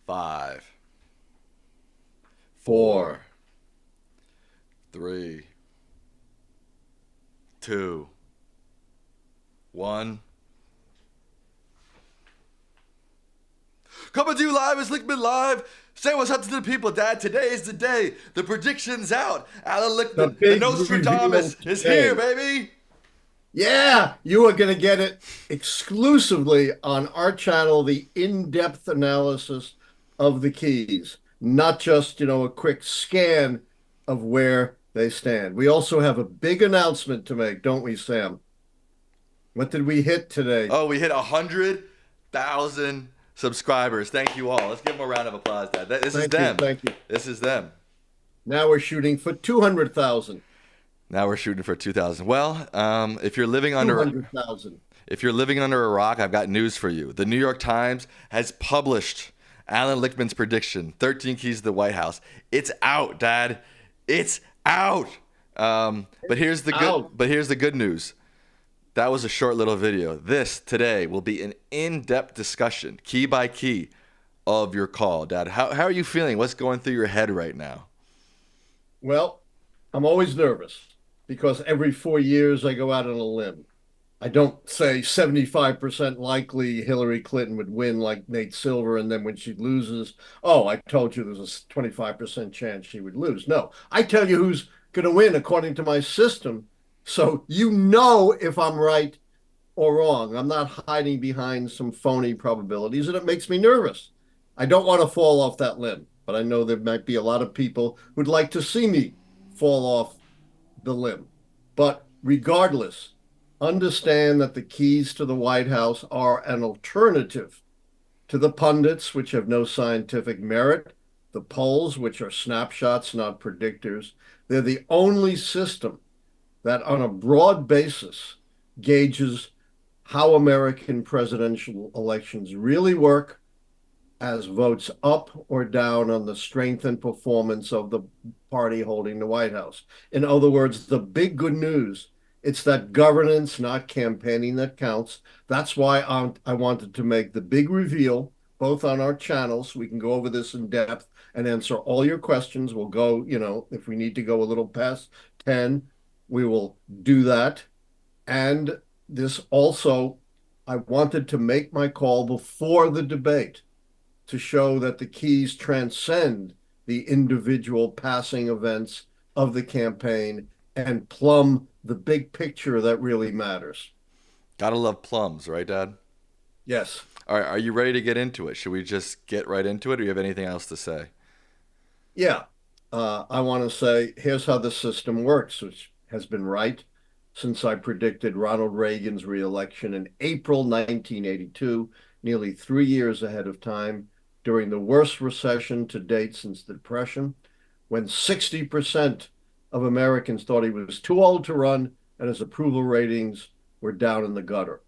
5, Four. 4, 3, 2, 1. Coming to you live is Lichtman Live. Say what's up to the people, Dad. Today is the day. The prediction's out. Allan The Lichtman, the big reveal Nostradamus is here, today. baby. Yeah, you are going to get it exclusively on our channel, the in-depth analysis of the keys, not just, a quick scan of where they stand. We also have a big announcement to make, don't we, Sam? What did we hit today? Oh, we hit 100,000 subscribers. Thank you all. Let's give them a round of applause, Dad. This is Thank you, them. thank you. This is them. Now we're shooting for 200,000. Now we're shooting for 2,000. Well, if you're living under 200,000. if you're living under a rock, I've got news for you. The New York Times has published Allan Lichtman's prediction, 13 Keys to the White House. It's out, Dad. It's out. But here's the good. Out. But here's the good news. That was a short little video. This today will be an in-depth discussion, key by key, of your call, Dad. How are you feeling? What's going through your head right now? Well, I'm always nervous because every 4 years I go out on a limb. I don't say 75% likely Hillary Clinton would win like Nate Silver, and then when she loses, oh, I told you there's a 25% chance she would lose. No, I tell you who's going to win according to my system. So you know if I'm right or wrong. I'm not hiding behind some phony probabilities, and it makes me nervous. I don't want to fall off that limb, but I know there might be a lot of people who'd like to see me fall off the limb. But regardless, understand that the keys to the White House are an alternative to the pundits, which have no scientific merit, the polls, which are snapshots, not predictors. They're the only system that, on a broad basis, gauges how American presidential elections really work as votes up or down on the strength and performance of the party holding the White House. In other words, the big good news, it's that governance, not campaigning, that counts. That's why I wanted to make the big reveal, both on our channel, so we can go over this in depth and answer all your questions. We'll go, if we need to go a little past 10, we will do that. And this also, I wanted to make my call before the debate to show that the keys transcend the individual passing events of the campaign and plumb the big picture that really matters. Gotta love plums, right, Dad? Yes. All right, are you ready to get into it? Should we just get right into it, or do you have anything else to say? Yeah. I want to say here's how the system works, which has been right since I predicted Ronald Reagan's reelection in April 1982, nearly 3 years ahead of time, during the worst recession to date since the Depression, when 60% of Americans thought he was too old to run and his approval ratings were down in the gutter.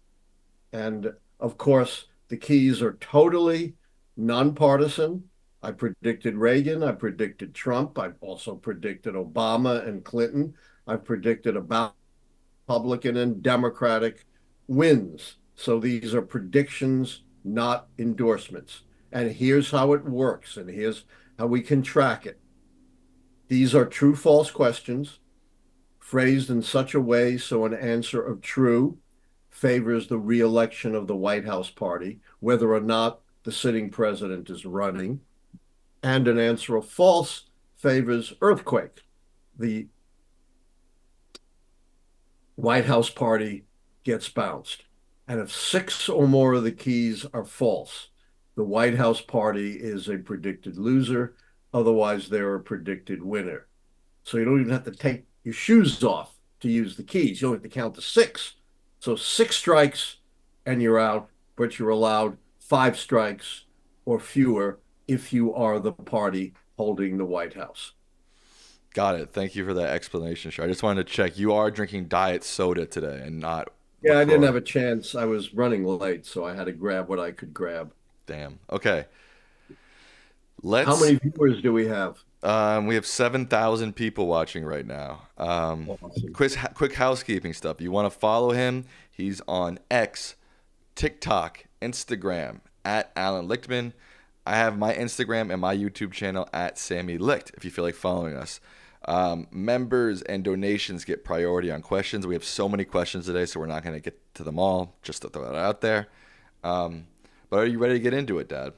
And of course, the keys are totally nonpartisan. I predicted Reagan. I predicted Trump. I've also predicted Obama and Clinton. I've predicted about Republican and Democratic wins. So these are predictions, not endorsements. And here's how it works, and here's how we can track it. These are true false questions phrased in such a way so an answer of true favors the reelection of the White House party, whether or not the sitting president is running, and an answer of false favors earthquake. The White House party gets bounced. And if 6 or more of the keys are false, the White House party is a predicted loser. Otherwise, they're a predicted winner. So you don't even have to take your shoes off to use the keys. You only have to count to 6. So 6 strikes and you're out, but you're allowed 5 strikes or fewer if you are the party holding the White House. Got it. Thank you for that explanation, sure. I just wanted to check. You are drinking diet soda today and not Yeah, I didn't LaCroix. have a chance. I was running late, so I had to grab what I could grab. Damn. Okay. How Let's many viewers do we have? we have 7,000 people watching right now. Awesome. Quick housekeeping stuff. You want to follow him? He's on X, TikTok, Instagram at Allan Lichtman. I have my Instagram and my YouTube channel at Sammy Licht if you feel like following us. Members and donations get priority on questions. We have so many questions today, so we're not going to get to them all, just to throw that out there. But are you ready to get into it, Dad?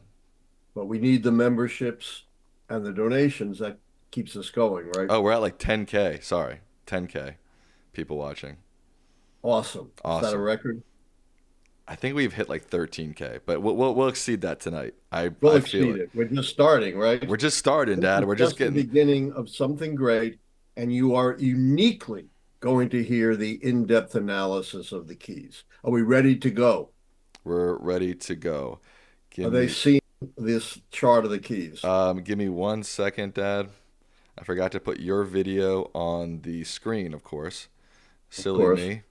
But we need the memberships and the donations that keeps us going, right? Oh, we're at like 10K. Sorry, 10K people watching. Awesome. Is that a Awesome. record? I think we've hit like 13K, but we'll exceed that tonight. We'll I feel exceed it. it. We're just starting, right? We're just starting, This Dad. is We're just just the getting. beginning of something great, and you are uniquely going to hear the in-depth analysis of the keys. Are we ready to go? We're ready to go. Are Give they me seeing this chart of the keys? give me 1 second, Dad. I forgot to put your video on the screen, of course. Of Silly course. me.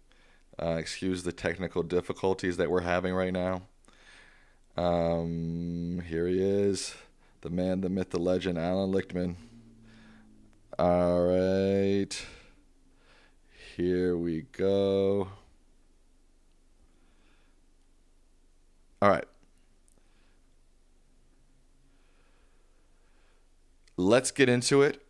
Excuse the technical difficulties that we're having right now. Here he is, the man, the myth, the legend, Allan Lichtman. All right, here we go. All right, let's get into it.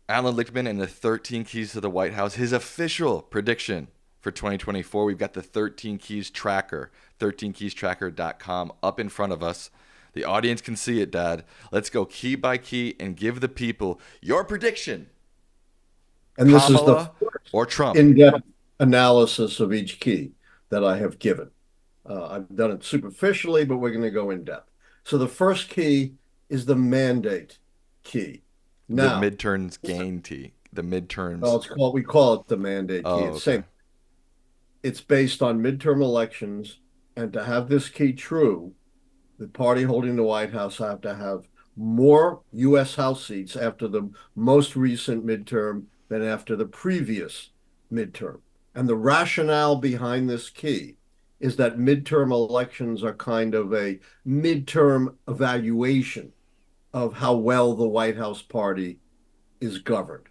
Allan Lichtman and the 13 Keys to the White House, his official prediction for 2024. We've got the 13 Keys tracker, 13keystracker.com up in front of us. The audience can see it, Dad. Let's go key by key and give the people your prediction. And this is the Kamala or Trump? in-depth analysis of each key that I have given. I've done it superficially, but we're going to go in depth. So the first key is the mandate key. The Now, midterms gain key. The midterms. well, we call it the mandate key. Oh, It's okay. same. It's based on midterm elections, and to have this key true, the party holding the White House have to have more U.S. House seats after the most recent midterm than after the previous midterm. And the rationale behind this key is that midterm elections are kind of a midterm evaluation of how well the White House party is governed.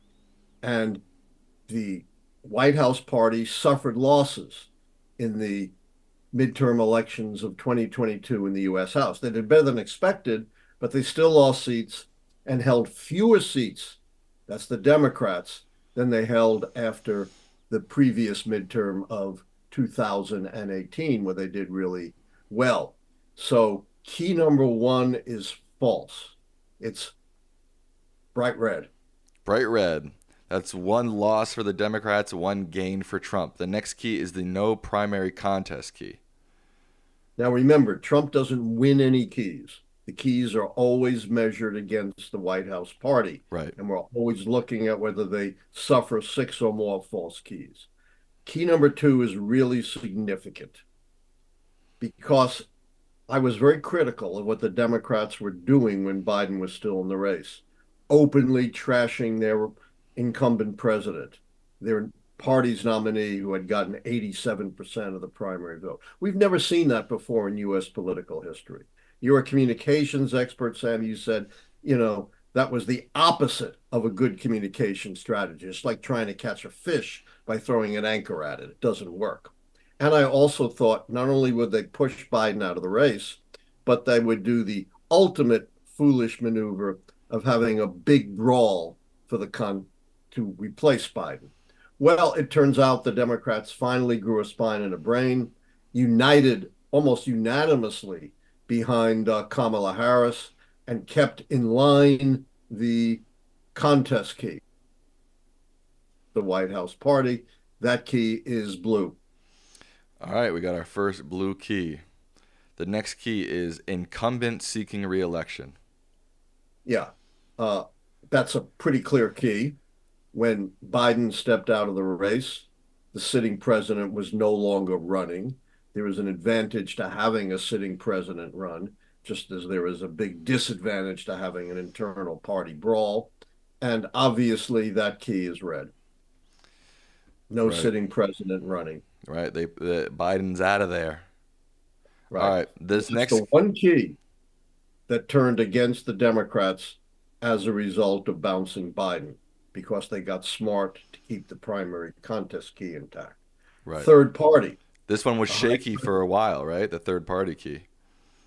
And the White House party suffered losses in the midterm elections of 2022 in the US House. They did better than expected, but they still lost seats and held fewer seats, that's the Democrats, than they held after the previous midterm of 2018, where they did really well. So key number one is false. It's bright red. Bright red. That's one loss for the Democrats, one gain for Trump. The next key is the no primary contest key. Now remember, Trump doesn't win any keys. The keys are always measured against the White House party. Right. And we're always looking at whether they suffer 6 or more false keys. Key number two is really significant because I was very critical of what the Democrats were doing when Biden was still in the race, openly trashing their incumbent president, their party's nominee who had gotten 87% of the primary vote. We've never seen that before in U.S. political history. You're a communications expert, Sam. You said, that was the opposite of a good communication strategy. It's like trying to catch a fish by throwing an anchor at it. It doesn't work. And I also thought not only would they push Biden out of the race, but they would do the ultimate foolish maneuver of having a big brawl for to replace Biden. Well, it turns out the Democrats finally grew a spine and a brain, united almost unanimously behind Kamala Harris, and kept in line the contest key, the White House party. That key is blue. All right, we got our first blue key. The next key is incumbent seeking re-election. Yeah, that's a pretty clear key. When Biden stepped out of the race, the sitting president was no longer running. There was an advantage to having a sitting president run, just as there is a big disadvantage to having an internal party brawl. And obviously, that key is red. No Right. sitting president running. Right. Biden's out of there. All Right. right. This This is next the one key that turned against the Democrats as a result of bouncing Biden because they got smart to keep the primary contest key intact. right. Third party. This one was shaky for a while, right? The third party key.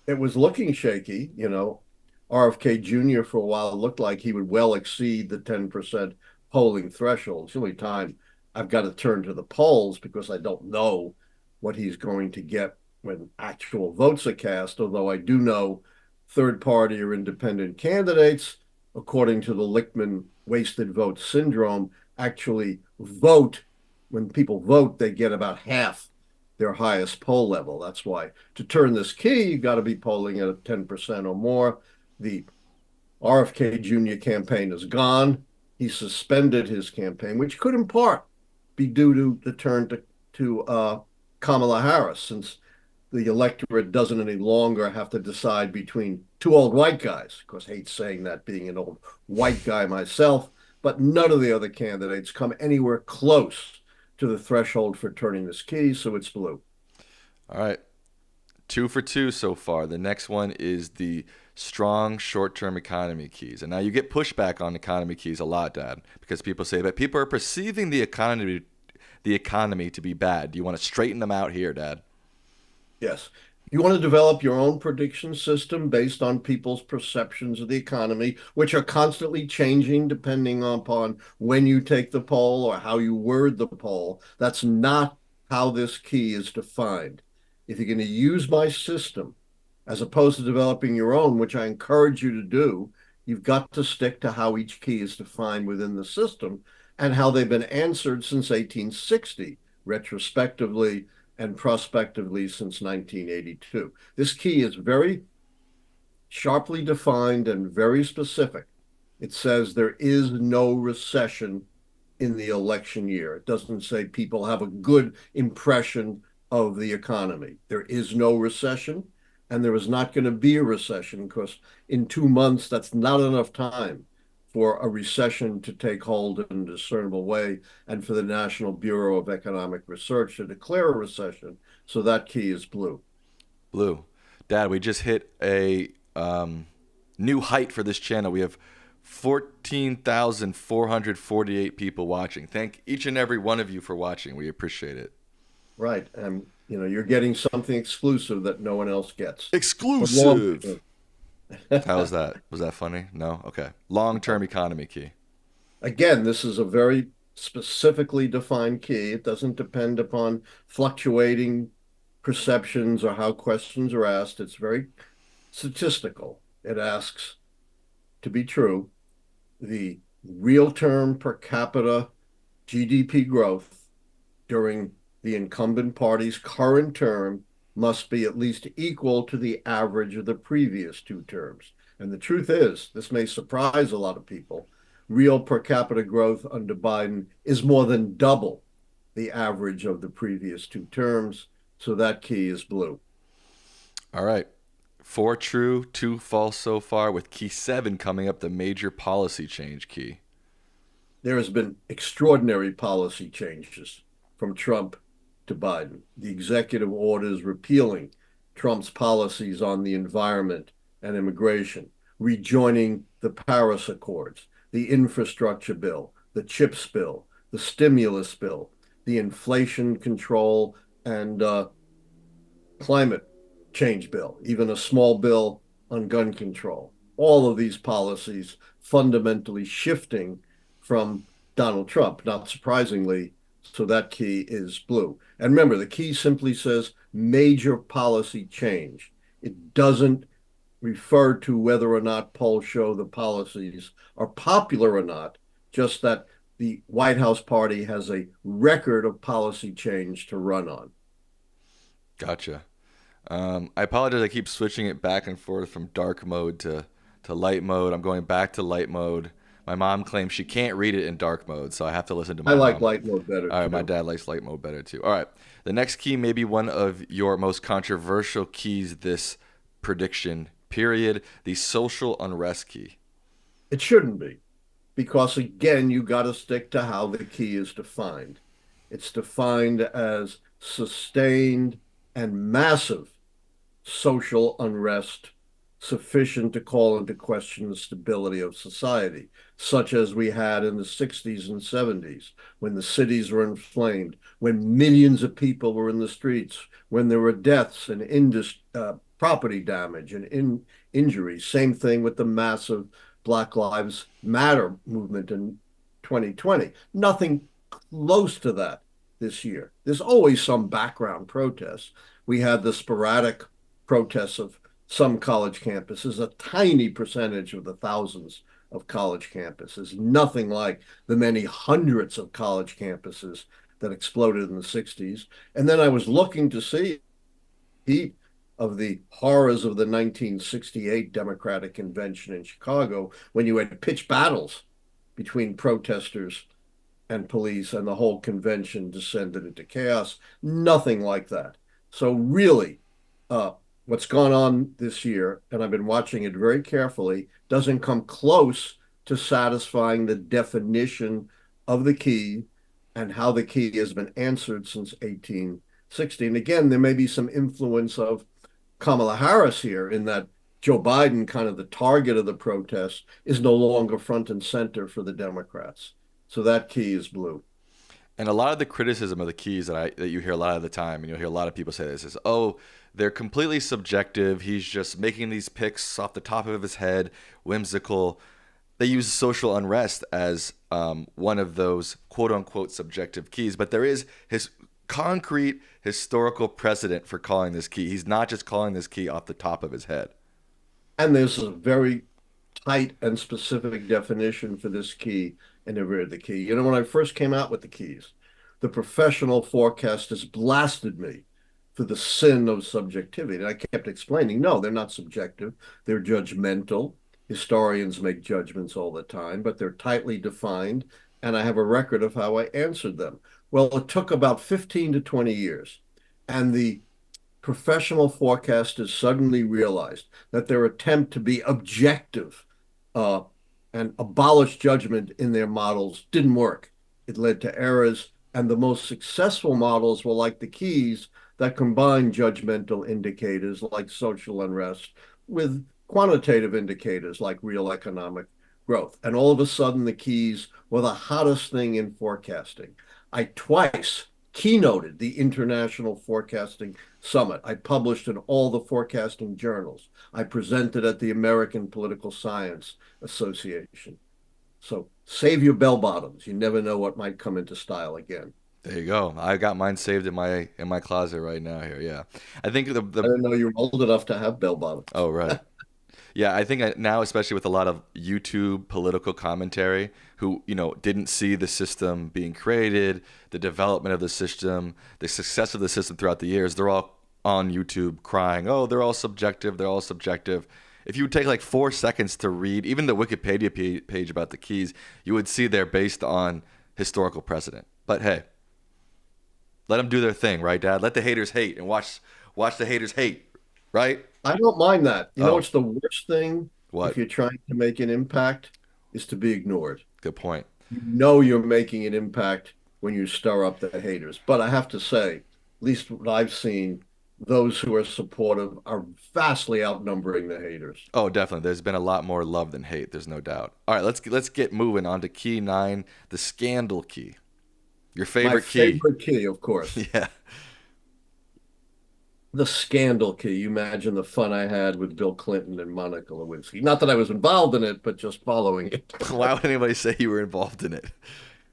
It was looking shaky, RFK Jr. for a while, it looked like he would well exceed the 10% polling threshold. It's the only time I've got to turn to the polls because I don't know what he's going to get when actual votes are cast, although I do know third party or independent candidates, according to the Lichtman wasted vote syndrome, actually vote. When people vote, they get about half their highest poll level. That's why to turn this key, you got to be polling at 10% or more. The RFK Jr. campaign is gone. He suspended his campaign, which could in part be due to the turn to Kamala Harris, since the electorate doesn't any longer have to decide between two old white guys. Of course, I hate saying that being an old white guy myself, but none of the other candidates come anywhere close to the threshold for turning this key, so it's blue. All right. Two for two so far. The next one is the strong short-term economy keys. And now you get pushback on economy keys a lot, Dad, because people say that people are perceiving the economy to be bad. Do you want to straighten them out here, Dad? Yes. You want to develop your own prediction system based on people's perceptions of the economy, which are constantly changing depending upon when you take the poll or how you word the poll. That's not how this key is defined. If you're going to use my system, as opposed to developing your own, which I encourage you to do, you've got to stick to how each key is defined within the system and how they've been answered since 1860, retrospectively and prospectively since 1982. This key is very sharply defined and very specific. It says there is no recession in the election year. It doesn't say people have a good impression of the economy. There is no recession, and there is not going to be a recession because in 2 months, that's not enough time for a recession to take hold in a discernible way and for the National Bureau of Economic Research to declare a recession. So that key is blue. Blue. Dad, we just hit a new height for this channel. We have 14,448 people watching. Thank each and every one of you for watching. We appreciate it. Right. And you're getting something exclusive that no one else gets. But Exclusive. How was that? Was that funny? No? Okay. Long-term economy key. again, this is a very specifically defined key. It doesn't depend upon fluctuating perceptions or how questions are asked. It's very statistical. It asks, to be true, the real term per capita GDP growth during the incumbent party's current term must be at least equal to the average of the previous two terms. And the truth is, this may surprise a lot of people, real per capita growth under Biden is more than double the average of the previous two terms. So that key is blue. All right. Four true, two false so far, with key seven coming up, the major policy change key. There has been extraordinary policy changes from Trump to Biden. The executive orders repealing Trump's policies on the environment and immigration, rejoining the Paris Accords, the infrastructure bill, the CHIPS bill, the stimulus bill, the inflation control and climate change bill, even a small bill on gun control. All of these policies fundamentally shifting from Donald Trump, not surprisingly. So that key is blue. And remember, the key simply says major policy change. It doesn't refer to whether or not polls show the policies are popular or not, just that the White House party has a record of policy change to run on. Gotcha. I apologize. I keep switching it back and forth from dark mode to light mode. I'm going back to light mode. My mom claims she can't read it in dark mode, so I have to listen to I my like mom. light mode better All right, my too. dad likes light mode better too. All right, the next key may be one of your most controversial keys this prediction period, the social unrest key. It shouldn't be, because again, you got to stick to how the key is defined. It's defined as sustained and massive social unrest sufficient to call into question the stability of society, such as we had in the 60s and 70s, when the cities were inflamed, when millions of people were in the streets, when there were deaths and property damage and injuries. Same thing with the massive Black Lives Matter movement in 2020. Nothing close to that this year. There's always some background protests. We had the sporadic protests of some college campuses, a tiny percentage of the thousands of college campuses, nothing like the many hundreds of college campuses that exploded in the 60s. And then I was looking to see heat of the horrors of the 1968 Democratic Convention in Chicago when you had pitched battles between protesters and police, and the whole convention descended into chaos. Nothing like that. So, really, uh, what's gone on this year, and I've been watching it very carefully, doesn't come close to satisfying the definition of the key and how the key has been answered since 1860. And again, there may be some influence of Kamala Harris here in that Joe Biden, kind of the target of the protests, is no longer front and center for the Democrats. So that key is blue. And a lot of the criticism of the keys that you hear a lot of the time, and you'll hear a lot of people say this, is, oh, they're completely subjective. He's just making these picks off the top of his head, whimsical. They use social unrest as one of those quote unquote subjective keys, but there is his concrete historical precedent for calling this key. He's not just calling this key off the top of his head. And there's a very tight and specific definition for this key and the rear of the key. You know, when I first came out with the keys, the professional forecasters blasted me for the sin of subjectivity. And I kept explaining, no, they're not subjective. They're judgmental. Historians make judgments all the time, but they're tightly defined. And I have a record of how I answered them. Well, it took about 15 to 20 years. And the professional forecasters suddenly realized that their attempt to be objective uh, and abolish judgment in their models didn't work. It led to errors, and the most successful models were like the keys that combine judgmental indicators like social unrest with quantitative indicators like real economic growth. And all of a sudden, the keys were the hottest thing in forecasting. I twice keynoted the International Forecasting Summit. I published in all the forecasting journals. I presented at the American Political Science Association. So save your bell bottoms. You never know what might come into style again. There you go. I got mine saved in my closet right now here. Yeah. I think the I didn't know you were old enough to have bell bottoms. oh right. Yeah, I think now, especially with a lot of YouTube political commentary, who didn't see the system being created, the development of the system, the success of the system throughout the years, they're all on YouTube crying, "Oh, they're all subjective. They're all subjective." If you would take like 4 seconds to read even the Wikipedia page about the keys, you would see they're based on historical precedent. But hey, let them do their thing, right, Dad? Let the haters hate and watch the haters hate, right? I don't mind that. You know Oh, what's the worst thing if what? you're trying to make an impact is to be ignored. Good point. You know you're making an impact when you stir up the haters. But I have to say, at least what I've seen, those who are supportive are vastly outnumbering the haters. Oh, definitely. There's been a lot more love than hate. There's no doubt. All right, let's get moving on to key 9, the scandal key. Your My favorite key. favorite key, of course, Yeah. the scandal key. You imagine the fun I had with Bill Clinton and Monica Lewinsky. Not that I was involved in it, but just following it. Why would anybody say you were involved in it?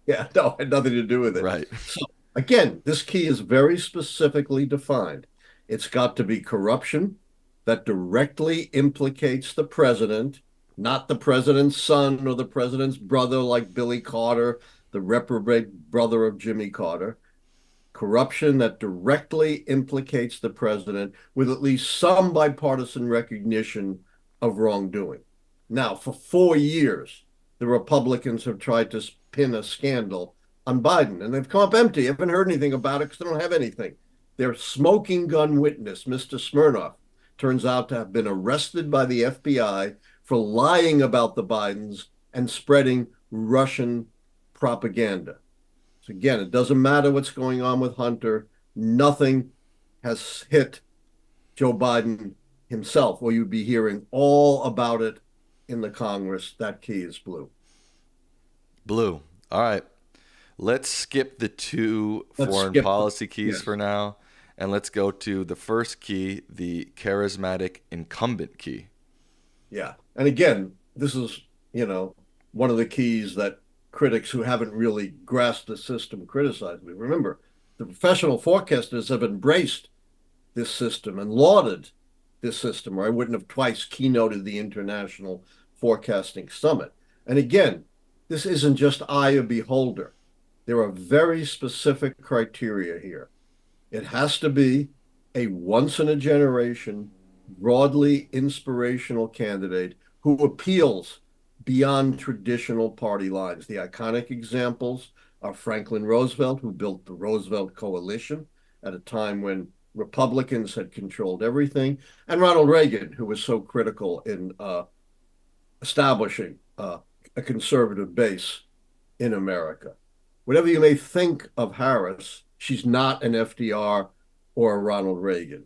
Yeah, no, it had nothing to do with it. Right. So again, this key is very specifically defined. It's got to be corruption that directly implicates the president, not the president's son or the president's brother, like Billy Carter, the reprobate brother of Jimmy Carter. Corruption that directly implicates the president with at least some bipartisan recognition of wrongdoing. Now, for 4 years, the Republicans have tried to pin a scandal on Biden, and they've come up empty. I haven't heard anything about it because they don't have anything. Their smoking gun witness, Mr. Smirnov, turns out to have been arrested by the FBI for lying about the Bidens and spreading Russian propaganda. So again, it doesn't matter what's going on with Hunter. Nothing has hit Joe Biden himself, or you'd be hearing all about it in the Congress. That key is blue. Blue. All right. Let's skip the two Let's foreign skip. policy keys Yes. for now And let's go to the first key, the charismatic incumbent key. Yeah. And again, this is, one of the keys that critics who haven't really grasped the system criticize me. Remember, the professional forecasters have embraced this system and lauded this system, or I wouldn't have twice keynoted the International Forecasting Summit. And again, this isn't just eye of beholder. There are very specific criteria here. It has to be a once in a generation, broadly inspirational candidate who appeals beyond traditional party lines. The iconic examples are Franklin Roosevelt, who built the Roosevelt Coalition at a time when Republicans had controlled everything, and Ronald Reagan, who was so critical in establishing a conservative base in America. Whatever you may think of Harris, she's not an FDR or a Ronald Reagan.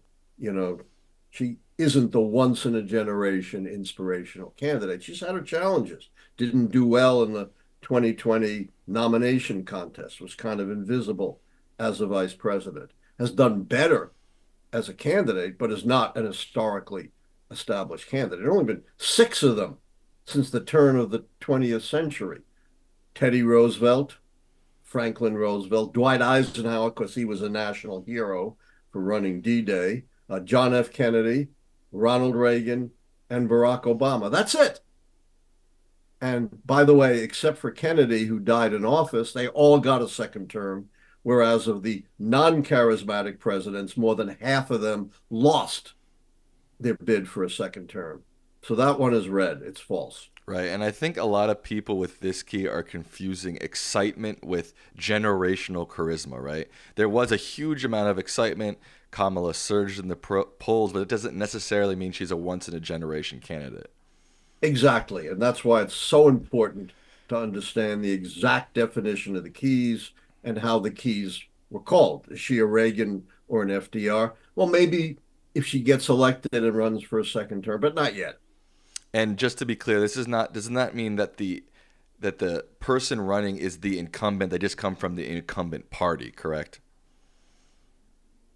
She isn't the once in a generation inspirational candidate. She's had her challenges. Didn't do well in the 2020 nomination contest, was kind of invisible as a vice president. Has done better as a candidate, but is not an historically established candidate. There have only been 6 of them since the turn of the 20th century. Teddy Roosevelt, Franklin Roosevelt, Dwight Eisenhower, because he was a national hero for running D-Day, John F. Kennedy, Ronald Reagan, and Barack Obama. That's it. And by the way, except for Kennedy, who died in office, they all got a second term, whereas of the non-charismatic presidents, more than half of them lost their bid for a second term. So that one is red. It's false. Right. And I think a lot of people with this key are confusing excitement with generational charisma, right? There was a huge amount of excitement. Kamala surged in the polls, but it doesn't necessarily mean she's a once in a generation candidate. Exactly. And that's why it's so important to understand the exact definition of the keys and how the keys were called. Is she a Reagan or an FDR? Well, maybe if she gets elected and runs for a second term, but not yet. And just to be clear, this is not does not mean that the person running is the incumbent. They just come from the incumbent party, correct?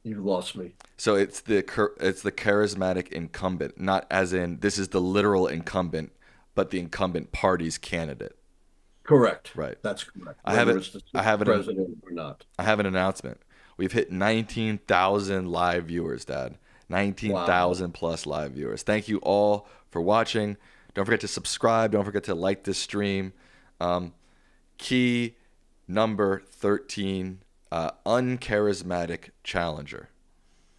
You lost me. So it's the charismatic incumbent, not as in this is the literal incumbent, but the incumbent party's candidate. Correct. Right. That's correct. I have Whether it. it's the I have it. president or not. I have an announcement. We've hit 19,000 live viewers, Dad. Wow. 19,000 plus live viewers. Thank you all for watching. Don't forget to subscribe. Don't forget to like this stream. Key number 13, uncharismatic challenger.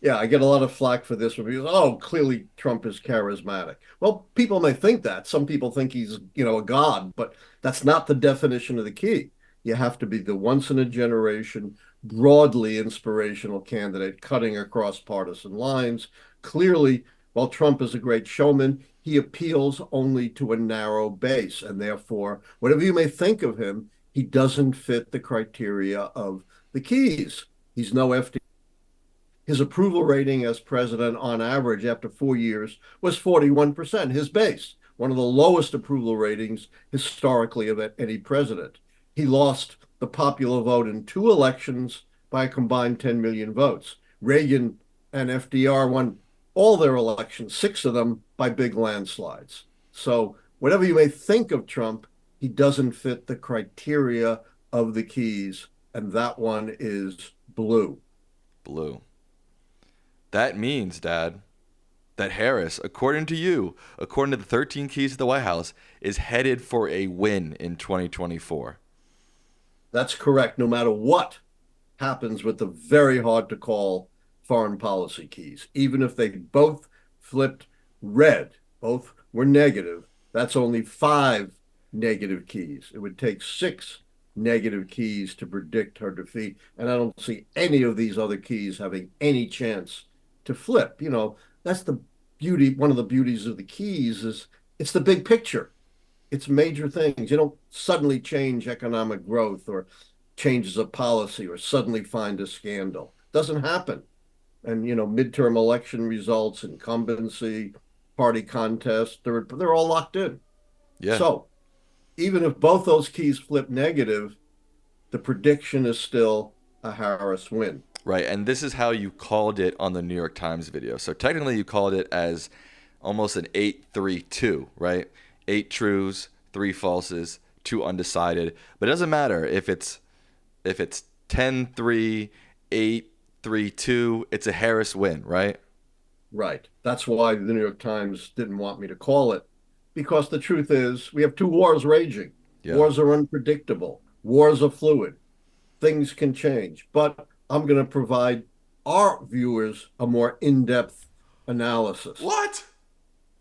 Yeah, I get a lot of flack for this one because, oh, clearly Trump is charismatic. Well, people may think that. Some people think he's, a god, but that's not the definition of the key. You have to be the once in a generation, broadly inspirational candidate cutting across partisan lines. Clearly, while Trump is a great showman, he appeals only to a narrow base. And therefore, whatever you may think of him, he doesn't fit the criteria of the keys. He's no FDR. His approval rating as president on average after 4 years was 41%, his base, one of the lowest approval ratings historically of any president. He lost the popular vote in 2 elections by a combined 10 million votes. Reagan and FDR won all their elections, 6 of them by big landslides. So whatever you may think of Trump, he doesn't fit the criteria of the keys, and that one is blue. Blue. That means, Dad, that Harris, according to you, according to the 13 keys to the White House, is headed for a win in 2024. That's correct, no matter what happens with the very hard to call foreign policy keys. Even if they both flipped red, both were negative, that's only 5 negative keys. It would take 6 negative keys to predict her defeat. And I don't see any of these other keys having any chance to flip. That's the beauty. One of the beauties of the keys is it's the big picture. It's major things. You don't suddenly change economic growth or changes of policy or suddenly find a scandal. It doesn't happen. And, midterm election results, incumbency, party contest, they're all locked in. Yeah. So even if both those keys flip negative, the prediction is still a Harris win. Right, and this is how you called it on the New York Times video. So technically, you called it as almost an 8-3-2, right? Eight trues, three falses, two undecided. But it doesn't matter if it's 10-3, 8-3-2. It's a Harris win, right? Right. That's why the New York Times didn't want me to call it, because the truth is we have two wars raging. Yeah. Wars are unpredictable. Wars are fluid. Things can change. But I'm going to provide our viewers a more in-depth analysis. What?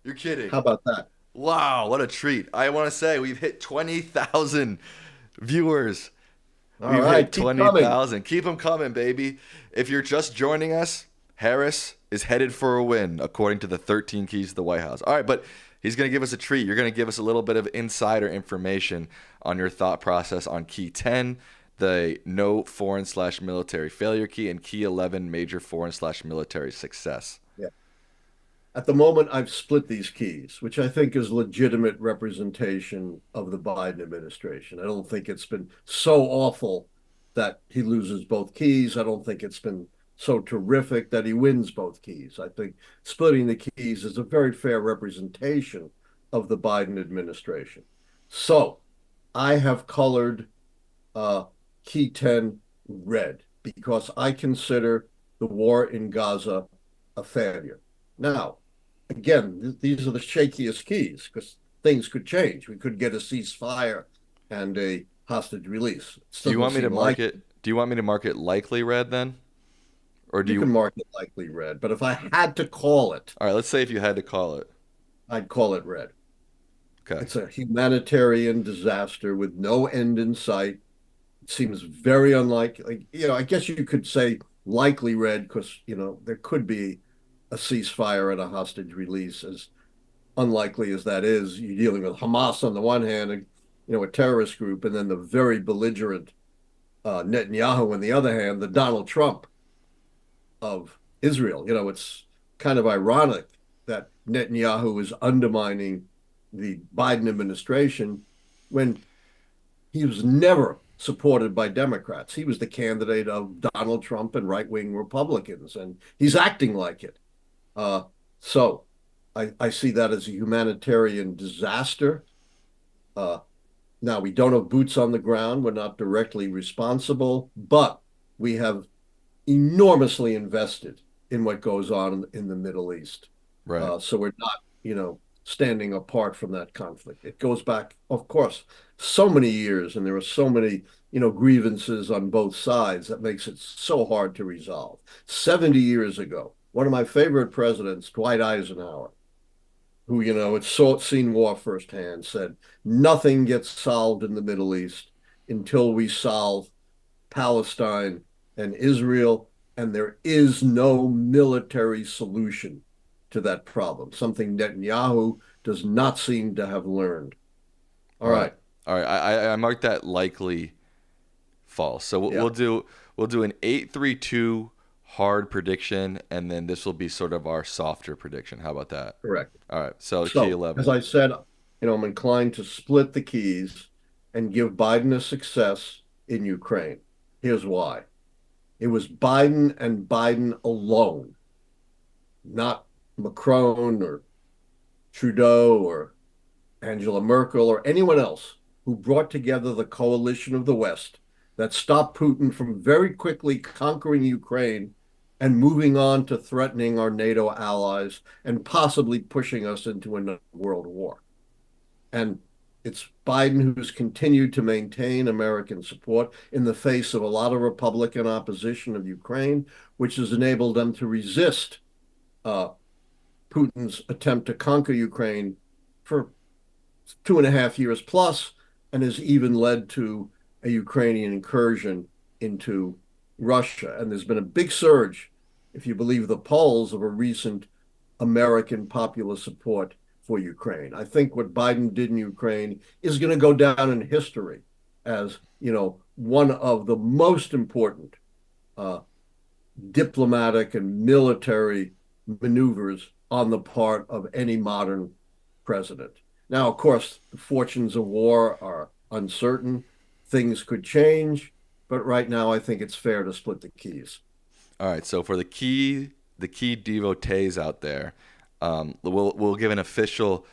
You're kidding. How about that? Wow, what a treat. I want to say we've hit 20,000 viewers. All We've hit right, keep coming. 20,000. Keep them coming, baby. If you're just joining us, Harris is headed for a win, according to the 13 keys to the White House. All right, but he's going to give us a treat. You're going to give us a little bit of insider information on your thought process on key 10, the no foreign/military failure key, and key 11, major foreign/military success. Yeah. At the moment, I've split these keys, which I think is legitimate representation of the Biden administration. I don't think it's been so awful that he loses both keys. I don't think it's been so terrific that he wins both keys. I think splitting the keys is a very fair representation of the Biden administration. So I have colored key 10 red because I consider the war in Gaza a failure. Now, again, these are the shakiest keys because things could change. We could get a ceasefire and a hostage release. Do you want me to mark it? Do you want me to mark it likely red then? Or do you you? can mark it likely red, but if I had to call it, All right, let's say if you had to call it. I'd call it red. Okay. It's a humanitarian disaster with no end in sight. It seems very unlikely. I guess you could say likely red because, there could be a ceasefire and a hostage release. As unlikely as that is, you're dealing with Hamas on the one hand, and, a terrorist group, and then the very belligerent Netanyahu on the other hand, the Donald Trump of Israel. It's kind of ironic that Netanyahu is undermining the Biden administration when he was never supported by Democrats. He was the candidate of Donald Trump and right-wing Republicans, and he's acting like it. So I see that as a humanitarian disaster. Now, we don't have boots on the ground. We're not directly responsible, but we have enormously invested in what goes on in the Middle East. Right. So we're not, standing apart from that conflict. It goes back, of course, so many years, and there are so many, grievances on both sides that makes it so hard to resolve. 70 years ago, one of my favorite presidents, Dwight Eisenhower, who, had seen war firsthand, said, nothing gets solved in the Middle East until we solve Palestine and Israel, and there is no military solution to that problem, something Netanyahu does not seem to have learned. All right. All right. I marked that likely false. So Yeah. we'll do an 8-3-2 hard prediction, and then this will be sort of our softer prediction. How about that? Correct. All right. So So, key 11. as I said, I'm inclined to split the keys and give Biden a success in Ukraine. Here's why. It was Biden and Biden alone, not Macron or Trudeau or Angela Merkel or anyone else who brought together the coalition of the West that stopped Putin from very quickly conquering Ukraine and moving on to threatening our NATO allies and possibly pushing us into another world war. And it's Biden who's continued to maintain American support in the face of a lot of Republican opposition of Ukraine, which has enabled them to resist Putin's attempt to conquer Ukraine for 2.5 years plus, and has even led to a Ukrainian incursion into Russia. And there's been a big surge, if you believe the polls, of a recent American popular support for Ukraine. I think what Biden did in Ukraine is going to go down in history as, one of the most important diplomatic and military maneuvers on the part of any modern president. Now, of course, the fortunes of war are uncertain. Things could change, but right now I think it's fair to split the keys. All right. So for the key devotees out there, we'll give an official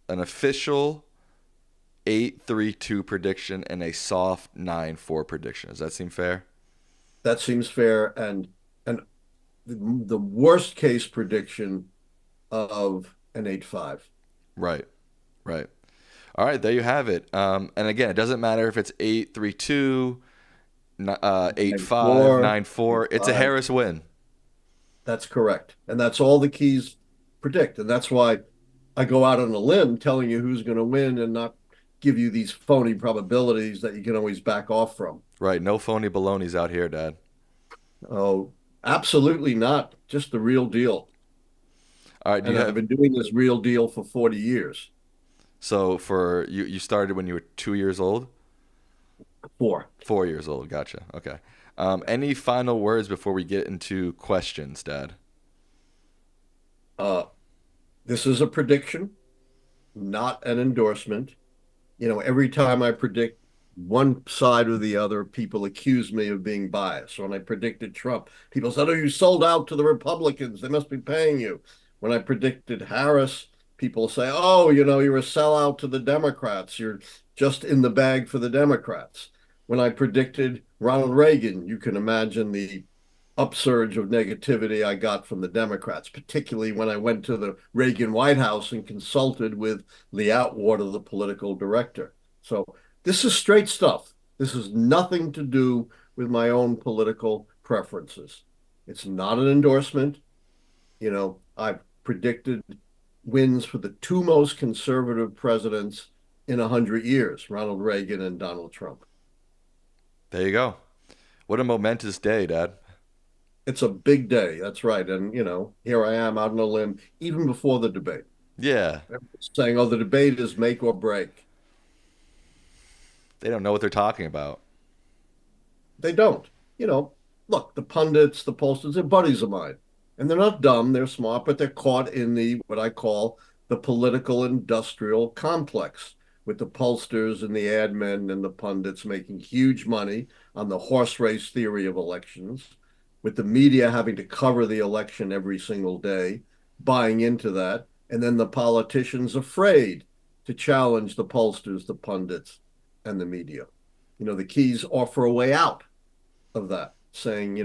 8-3-2 prediction and a soft 9-4 prediction. Does that seem fair? That seems fair. And the worst case prediction of an 8-5. Right. Right. All right. There you have it. And again, it doesn't matter if it's 8-3-2, 8-5, 9-4, 9-4. It's a 8-5. Harris win. That's correct. And that's all the keys predict. And that's why I go out on a limb telling you who's going to win and not give you these phony probabilities that you can always back off from. Right. No phony balonies out here, Dad. Oh, absolutely not. Just the real deal. All right. Do And you I've have been doing this real deal for 40 years. so for you started when you were 2 years old? Four. 4 years old. Gotcha. Okay. Any final words before we get into questions, Dad? Uh, this is a prediction, not an endorsement. Every time I predict one side or the other, people accuse me of being biased. When I predicted Trump, people said, "Oh, you sold out to the Republicans. They must be paying you." When I predicted Harris, people say, "Oh, you're a sellout to the Democrats. You're just in the bag for the Democrats." When I predicted Ronald Reagan, you can imagine the upsurge of negativity I got from the Democrats, particularly when I went to the Reagan White House and consulted with Lee Atwater, the political director. So this is straight stuff. This has nothing to do with my own political preferences. It's not an endorsement. I've predicted wins for the two most conservative presidents in 100 years, Ronald Reagan and Donald Trump. There you go. What a momentous day, Dad. It's a big day. That's right. And, here I am out on a limb, even before the debate, Yeah. saying, oh, the debate is make or break. They don't know what they're talking about. They don't. Look, the pundits, the pollsters, they're buddies of mine. And they're not dumb, they're smart, but they're caught in the what I call the political industrial complex, with the pollsters and the ad men and the pundits making huge money on the horse race theory of elections, with the media having to cover the election every single day, buying into that, and then the politicians afraid to challenge the pollsters, the pundits, and the media. The keys offer a way out of that, saying,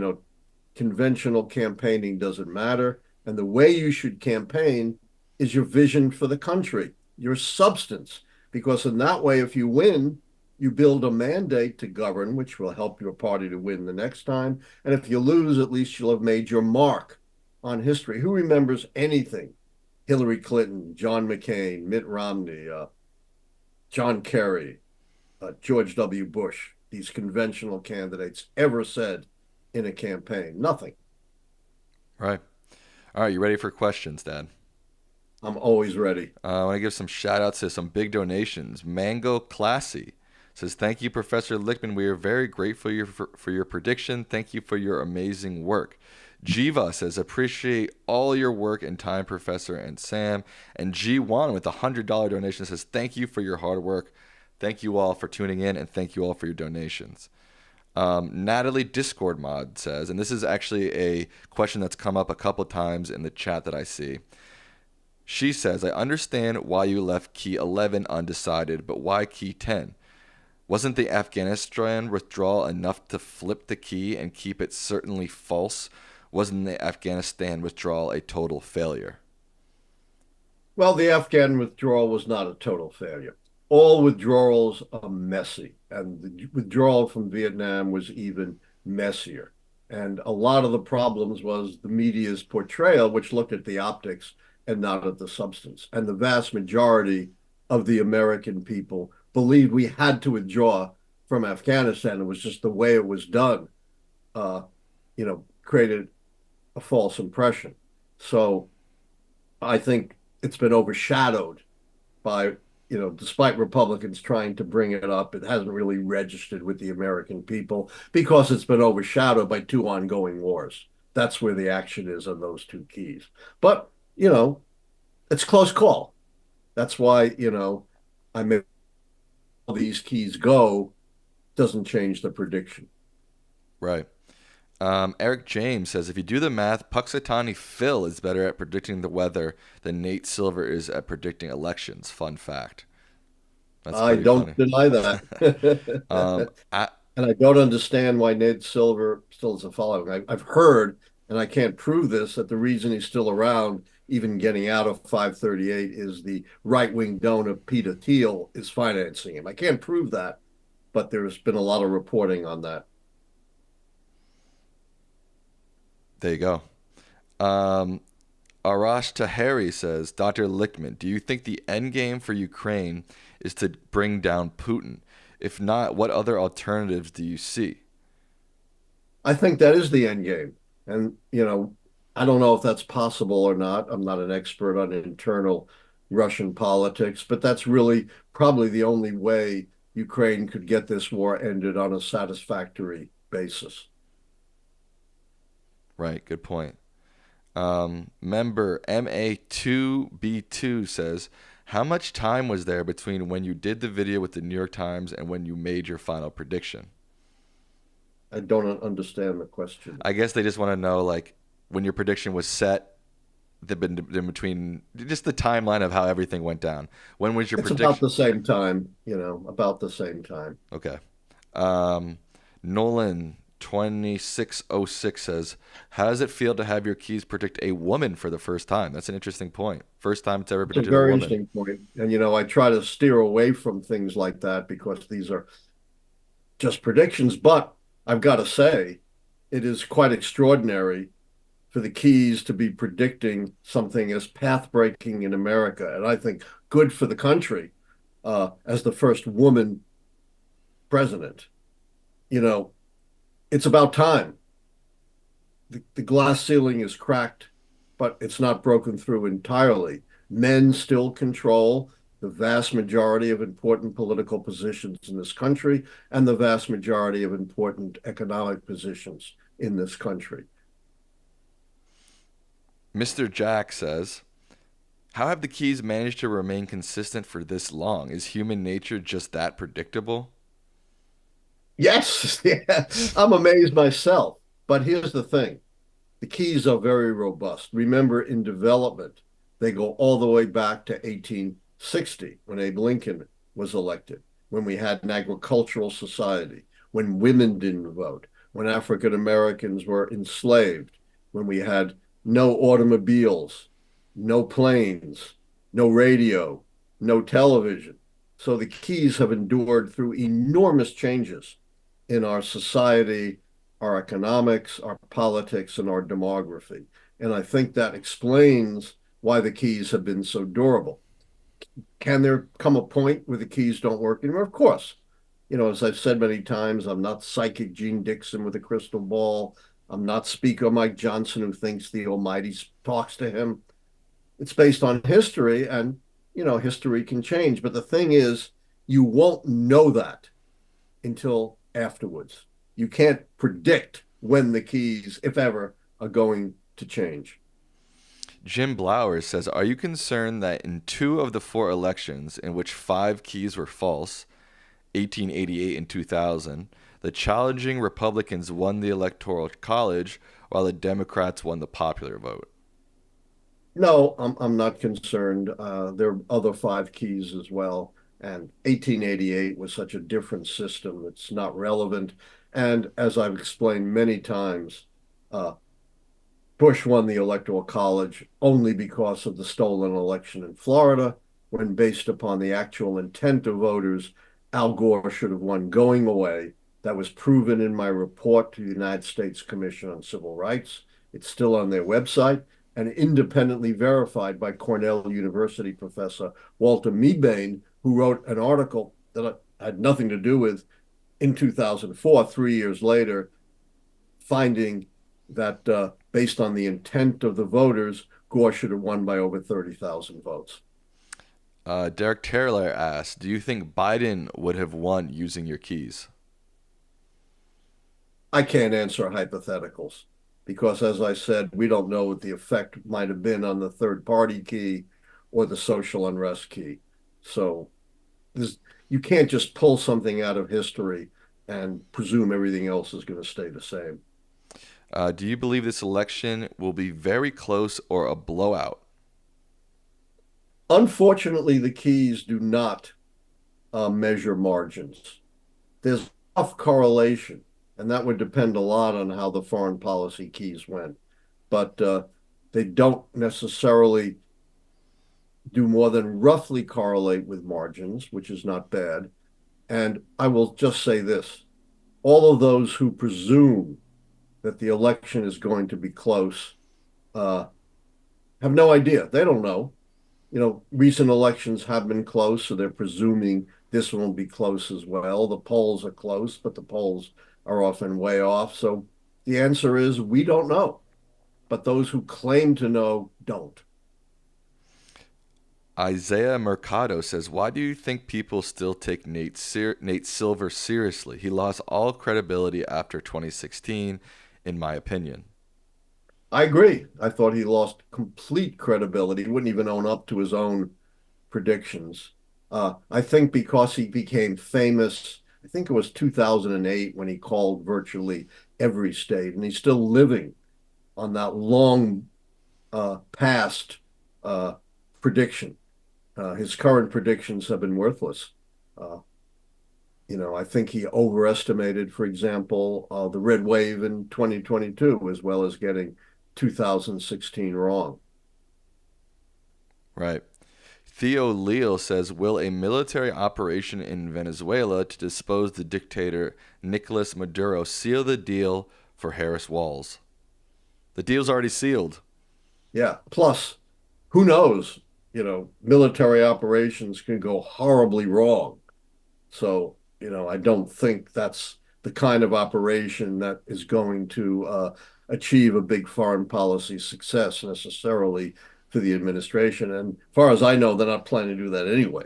conventional campaigning doesn't matter. And the way you should campaign is your vision for the country, your substance. Because in that way, if you win, you build a mandate to govern, which will help your party to win the next time. And if you lose, at least you'll have made your mark on history. Who remembers anything Hillary Clinton, John McCain, Mitt Romney, John Kerry, George W. Bush, these conventional candidates ever said in a campaign? Nothing. Right. All right. You ready for questions, Dad? I'm always ready. I want to give some shout outs to some big donations. Mango Classy says, "Thank you, Professor Lichtman. We are very grateful for your prediction. Thank you for your amazing work." Jiva says, "Appreciate all your work and time, Professor and Sam." And G1 with a $100 donation says, "Thank you for your hard work. Thank you all for tuning in, and thank you all for your donations." Natalie Discord Mod says, and this is actually a question that's come up a couple times in the chat that I see. She says, "I understand why you left key 11 undecided, but why key 10? Wasn't the Afghanistan withdrawal enough to flip the key and keep it certainly false? Wasn't the Afghanistan withdrawal a total failure?" Well, the Afghan withdrawal was not a total failure. All withdrawals are messy, and the withdrawal from Vietnam was even messier. And a lot of the problems was the media's portrayal, which looked at the optics and not at the substance. And the vast majority of the American people believed we had to withdraw from Afghanistan. It was just the way it was done, created a false impression. So I think it's been overshadowed by, despite Republicans trying to bring it up, it hasn't really registered with the American people because it's been overshadowed by two ongoing wars. That's where the action is on those two keys. But, it's close call. That's why, I make all these keys go doesn't change the prediction. Right. Eric James says if you do the math, Puxatani Phil is better at predicting the weather than Nate Silver is at predicting elections. Fun fact. That's I pretty don't funny. deny that. Um, I, And I don't understand why Ned Silver still is a following. I've heard, and I can't prove this, that the reason he's still around, even getting out of 538, is the right wing donor Peter Thiel is financing him. I can't prove that, but there's been a lot of reporting on that. there you go. Um, Arash Taheri says, Dr. Lichtman, do you think the end game for Ukraine is to bring down Putin? If not, what other alternatives do you see? I think that is the end game. And, I don't know if that's possible or not. I'm not an expert on internal Russian politics, but that's really probably the only way Ukraine could get this war ended on a satisfactory basis. Right, good point. Member MA2B2 says, how much time was there between when you did the video with the New York Times and when you made your final prediction? I don't understand the question. I guess they just want to know, like, when your prediction was set, in between, just the timeline of how everything went down. When was your It's about prediction? the same time, about the same time. Okay. Um, Nolan 2606 says, how does it feel to have your keys predict a woman for the first time? That's an interesting point. First time it's ever It's a predicted a very woman. interesting point. And, I try to steer away from things like that because these are just predictions. But I've got to say, it is quite extraordinary for the Keys to be predicting something as path breaking in America. And I think good for the country as the first woman president. You know, it's about time. The glass ceiling is cracked, but it's not broken through entirely. Men still control the vast majority of important political positions in this country and the vast majority of important economic positions in this country. Mr. Jack says, how have the keys managed to remain consistent for this long? Is human nature just that predictable? Yes, yeah, I'm amazed myself. But here's the thing. The keys are very robust. Remember, in development, they go all the way back to 1860 when Abe Lincoln was elected, when we had an agricultural society, when women didn't vote, when African Americans were enslaved, when we had no automobiles, no planes, no radio, no television. So the keys have endured through enormous changes in our society, our economics, our politics, and our demography. And I think that explains why the keys have been so durable. Can there come a point where the keys don't work anymore? Of course. As I've said many times, I'm not psychic Gene Dixon with a crystal ball. I'm not Speaker Mike Johnson who thinks the Almighty talks to him. It's based on history, and history can change. But the thing is, you won't know that until afterwards. You can't predict when the keys, if ever, are going to change. Jim Blowers says, are you concerned that in two of the four elections in which five keys were false, 1888 and 2000, the challenging Republicans won the Electoral College while the Democrats won the popular vote? No, I'm not concerned. There are other five keys as well. And 1888 was such a different system. It's not relevant. And as I've explained many times, uh, Bush won the Electoral College only because of the stolen election in Florida, when based upon the actual intent of voters, Al Gore should have won going away. That was proven in my report to the United States Commission on Civil Rights. It's still on their website and independently verified by Cornell University professor Walter Mebane, who wrote an article that had nothing to do with in 2004, 3 years later, finding that based on the intent of the voters, Gore should have won by over 30,000 votes. Derek Taylor asks, do you think Biden would have won using your keys? I can't answer hypotheticals because, as I said, we don't know what the effect might have been on the third party key or the social unrest key. So this, you can't just pull something out of history and presume everything else is going to stay the same. Do you believe this election will be very close or a blowout? Unfortunately, the keys do not measure margins. There's tough correlation, and that would depend a lot on how the foreign policy keys went. But they don't necessarily do more than roughly correlate with margins, which is not bad. And I will just say this, all of those who presume that the election is going to be close uh, have no idea. They don't know. Recent elections have been close, so they're presuming this one will be close as well. The polls are close, but the polls are often way off. So the answer is we don't know, but those who claim to know don't. Isaiah Mercado says, "Why do you think people still take Nate Silver seriously? He lost all credibility after 2016, in my opinion." I agree. I thought he lost complete credibility. He wouldn't even own up to his own predictions. I think because he became famous, I think it was 2008 when he called virtually every state, and he's still living on that long past uh, prediction. His current predictions have been worthless. Uh, I think he overestimated, for example, the red wave in 2022, as well as getting 2016 wrong. Right. Theo Leal says, "Will a military operation in Venezuela to dispose the dictator Nicolas Maduro seal the deal for Harris Walls?" The deal's already sealed. Yeah. Plus, who knows? Military operations can go horribly wrong. So, I don't think that's the kind of operation that is going to achieve a big foreign policy success necessarily for the administration. And as far as I know, they're not planning to do that anyway.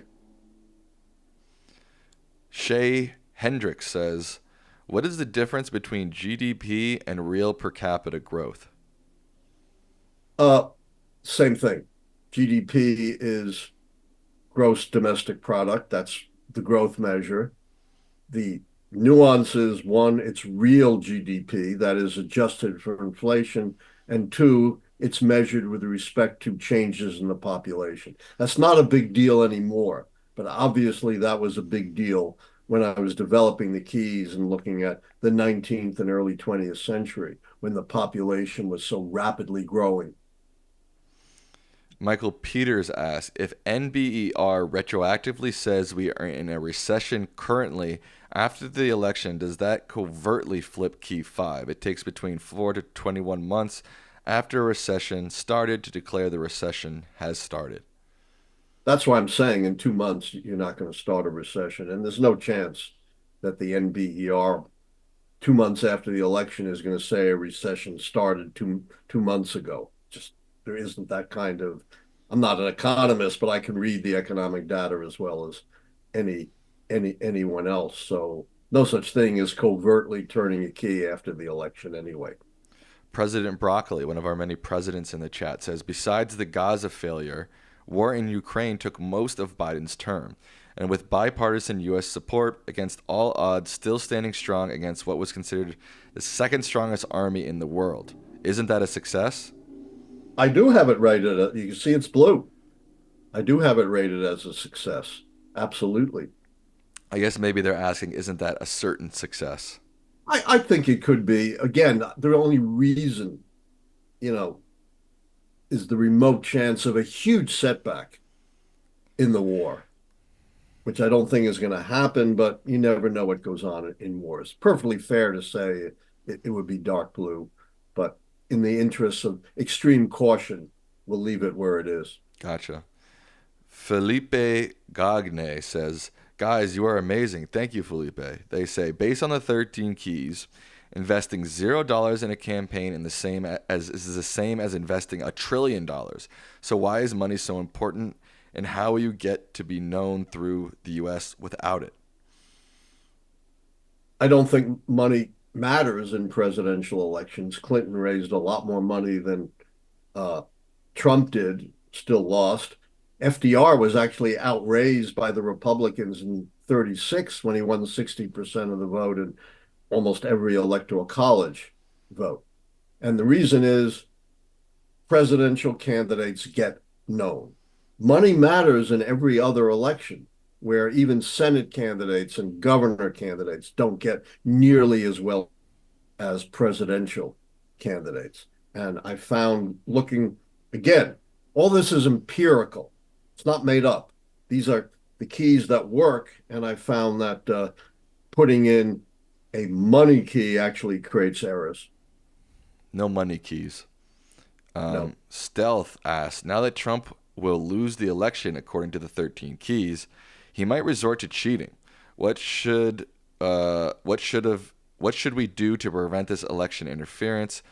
Shay Hendricks says, "What is the difference between GDP and real per capita growth?" Uh, Same thing. GDP is gross domestic product. That's the growth measure. The nuances: one, it's real GDP that is adjusted for inflation, and two, it's measured with respect to changes in the population. That's not a big deal anymore, but obviously that was a big deal when I was developing the keys and looking at the 19th and early 20th century when the population was so rapidly growing. Michael Peters asks, "If NBER retroactively says we are in a recession currently after the election, does that covertly flip key 5? It takes between 4 to 21 months after a recession started to declare the recession has started." That's why I'm saying in 2 months you're not going to start a recession, and there's no chance that the NBER 2 months after the election is going to say a recession started two months ago. Just there isn't that kind of. I'm not an economist, but I can read the economic data as well as any anyone else. So no such thing as covertly turning a key after the election anyway. President Broccoli, one of our many presidents in the chat, says, "Besides the Gaza failure, war in Ukraine took most of Biden's term. And with bipartisan U.S. support against all odds, still standing strong against what was considered the second strongest army in the world. Isn't that a success?" I do have it rated. You can see it's blue. I do have it rated as a success. Absolutely. I guess maybe they're asking, isn't that a certain success? I think it could be. Again, the only reason, you know, is the remote chance of a huge setback in the war, which I don't think is going to happen, but you never know what goes on in wars. Perfectly fair to say it would be dark blue, but in the interest of extreme caution, we'll leave it where it is. Gotcha. Felipe Gagne says, "Guys, you are amazing. Thank you, Felipe." They say, "Based on the 13 keys, investing $0 in a campaign in the same as is the same as investing $1 trillion. So why is money so important, and how will you get to be known through the U.S. without it?" I don't think money matters in presidential elections. Clinton raised a lot more money than uh, Trump did, still lost. FDR was actually outraised by the Republicans in 36 when he won 60% of the vote in almost every electoral college vote. And the reason is presidential candidates get known. Money matters in every other election, where even Senate candidates and governor candidates don't get nearly as well as presidential candidates. And I found looking again, all this is empirical. It's not made up. These are the keys that work. And I found that putting in a money key actually creates errors. No money keys. No, Stealth asks, now that Trump will lose the election according to the 13 keys, he might resort to cheating. What should what should we do to prevent this election interference?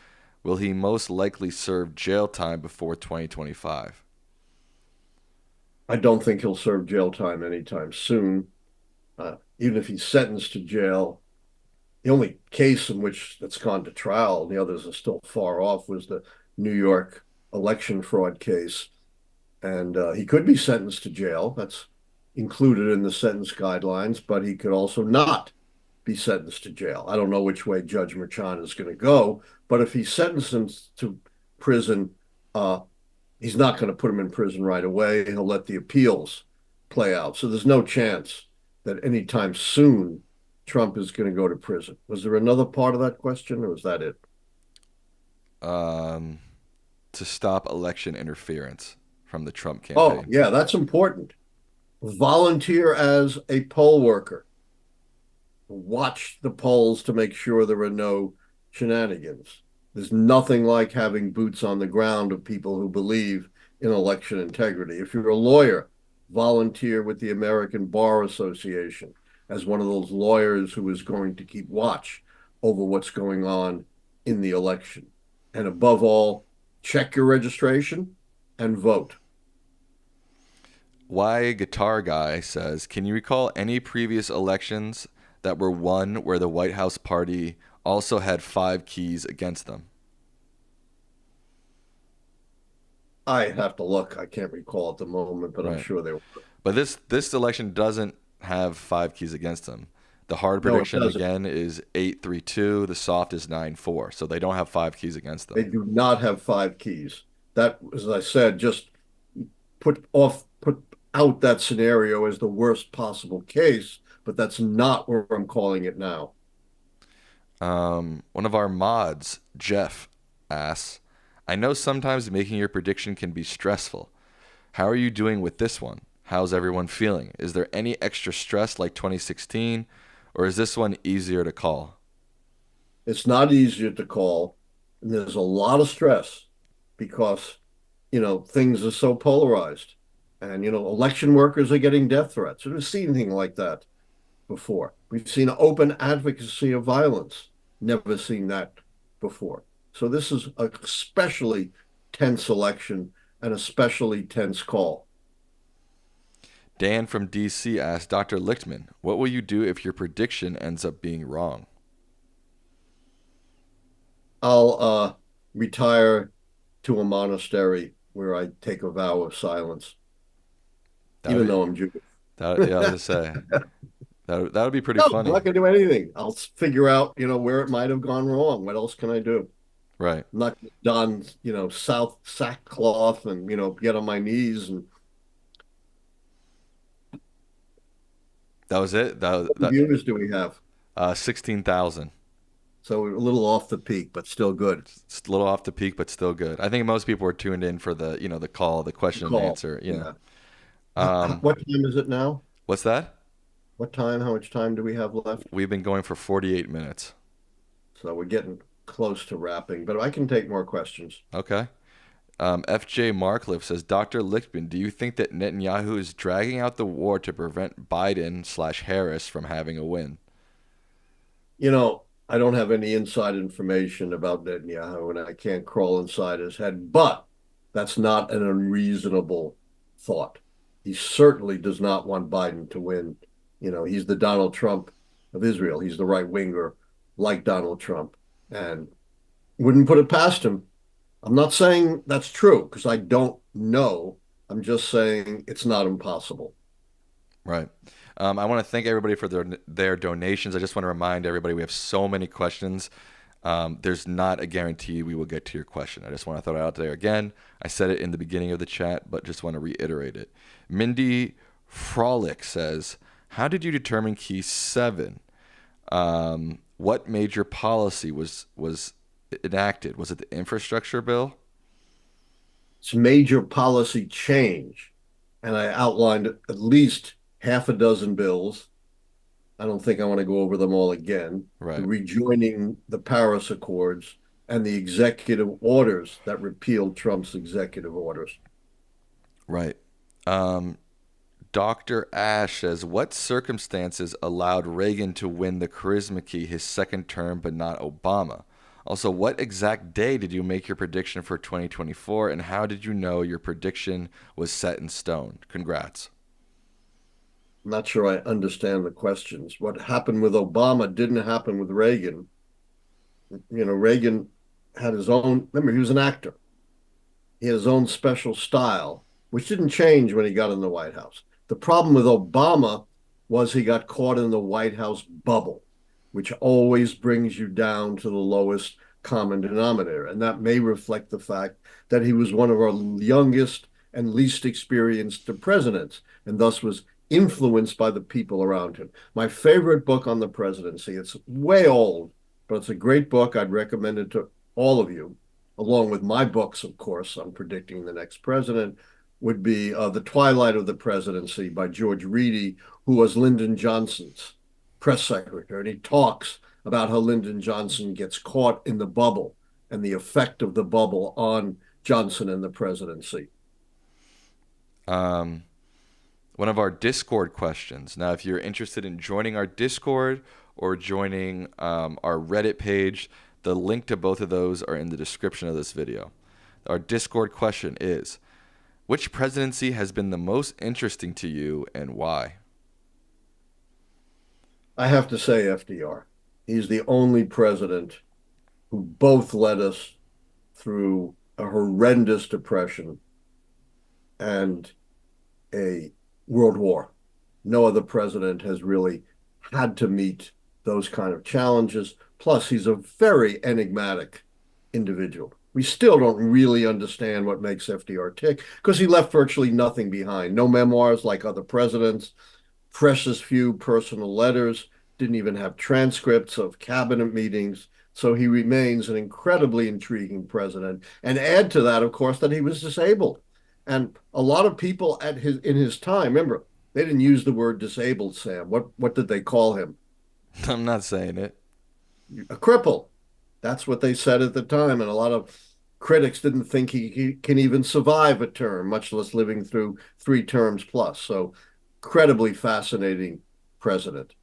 Will he most likely serve jail time before 2025? I don't think he'll serve jail time anytime soon. Even if he's sentenced to jail, the only case in which that's gone to trial, the others are still far off, was the New York election fraud case. And he could be sentenced to jail. That's included in the sentence guidelines, but he could also not be sentenced to jail. I don't know which way Judge Merchan is going to go, but if he's sentenced to prison, uh, he's not going to put him in prison right away. He'll let the appeals play out. So there's no chance that anytime soon Trump is going to go to prison. Was there another part of that question, or was that it? Um, to stop election interference from the Trump Oh, campaign. yeah, that's important. Volunteer as a poll worker. Watch the polls to make sure there are no shenanigans. There's nothing like having boots on the ground of people who believe in election integrity. If you're a lawyer, volunteer with the American Bar Association as one of those lawyers who is going to keep watch over what's going on in the election. And above all, check your registration and vote. Why Guitar Guy says, can you recall any previous elections that were won where the White House party also had 5 keys against them? I have to look. I can't recall at the moment, but I'm Right. sure they were. But this election doesn't have 5 keys against them. The hard No, it prediction doesn't. again is 8-3-2. The soft is 9-4. So they don't have 5 keys against They them. do not have five keys. That, as I said, just put out that scenario as the worst possible case, but that's not where I'm calling it now. One of our mods, Jeff, asks, I know sometimes making your prediction can be stressful. How are you doing with this one? How's everyone feeling? Is there any extra stress like 2016, or is this one easier to call? It's not easier to call, and there's a lot of stress because, things are so polarized. And, election workers are getting death threats. We've seen anything like that before. We've seen open advocacy of violence. Never seen that before. So this is a especially tense election and especially tense call. Dan from DC asked Dr. Lichtman, what will you do if your prediction ends up being wrong? I'll retire to a monastery where I take a vow of silence, That even would, though I'm Jewish. yeah, I was gonna say that would be pretty No, I'm funny, not going to do anything. I'll figure out, where it might have gone wrong. What else can I do? right? I'm not going to don, South sackcloth and, get on my knees. And That was it. what viewers do we have? 16,000. So we're a little off the peak, but still good. It's a little off the peak, but still good. I think most people were tuned in for the call, the question and Call. answer. Yeah. Um, What time is it now? what's that? What time? How much time do we have left? We've been going for 48 minutes. So we're getting close to wrapping, but I can take more questions. Okay. FJ Markliff says, Dr. Lichtman, do you think that Netanyahu is dragging out the war to prevent Biden/Harris from having a win? I don't have any inside information about Netanyahu, and I can't crawl inside his head, but that's not an unreasonable thought. He certainly does not want Biden to win. He's the Donald Trump of Israel. He's the right winger like Donald Trump, and wouldn't put it past him. I'm not saying that's true because I don't know. I'm just saying it's not impossible. Right. I want to thank everybody for their donations. I just want to remind everybody we have so many questions. There's not a guarantee we will get to your question. I just want to throw it out there again. I said it in the beginning of the chat, but just want to reiterate it. Mindy Frolic says, how did you determine key 7? What major policy was enacted? Was it the infrastructure bill? It's major policy change. And I outlined at least half a dozen bills. I don't think I want to go over them all again. The Right. rejoining the Paris Accords and the executive orders that repealed Trump's executive orders. Right. Dr. Ash says, what circumstances allowed Reagan to win the Charisma Key his second term, but not Obama? Also, what exact day did you make your prediction for 2024, and how did you know your prediction was set in stone? Congrats. I'm not sure I understand the questions. What happened with Obama didn't happen with Reagan. Reagan had his own, remember, he was an actor. He had his own special style, which didn't change when he got in the White House. The problem with Obama was he got caught in the White House bubble, which always brings you down to the lowest common denominator. And that may reflect the fact that he was one of our youngest and least experienced presidents, and thus was influenced by the people around him. My favorite book on the presidency, it's way old, but it's a great book. I'd recommend it to all of you, along with my books, of course, on predicting the next president, would be The Twilight of the Presidency by George Reedy, who was Lyndon Johnson's press secretary. And he talks about how Lyndon Johnson gets caught in the bubble and the effect of the bubble on Johnson and the presidency. One of our Discord questions. Now, if you're interested in joining our Discord or joining our Reddit page, the link to both of those are in the description of this video. Our Discord question is, which presidency has been the most interesting to you and why? I have to say FDR. He's the only president who both led us through a horrendous depression and a world war. No other president has really had to meet those kind of challenges. Plus, he's a very enigmatic individual. We still don't really understand what makes FDR tick because he left virtually nothing behind. No memoirs like other presidents, precious few personal letters, didn't even have transcripts of cabinet meetings. So he remains an incredibly intriguing president. And add to that, of course, that he was disabled. And a lot of people in his time, remember, they didn't use the word disabled, Sam. What did they call him? I'm not saying it. A cripple. That's what they said at the time. And a lot of critics didn't think he can even survive a term, much less living through 3 terms plus. So incredibly fascinating president.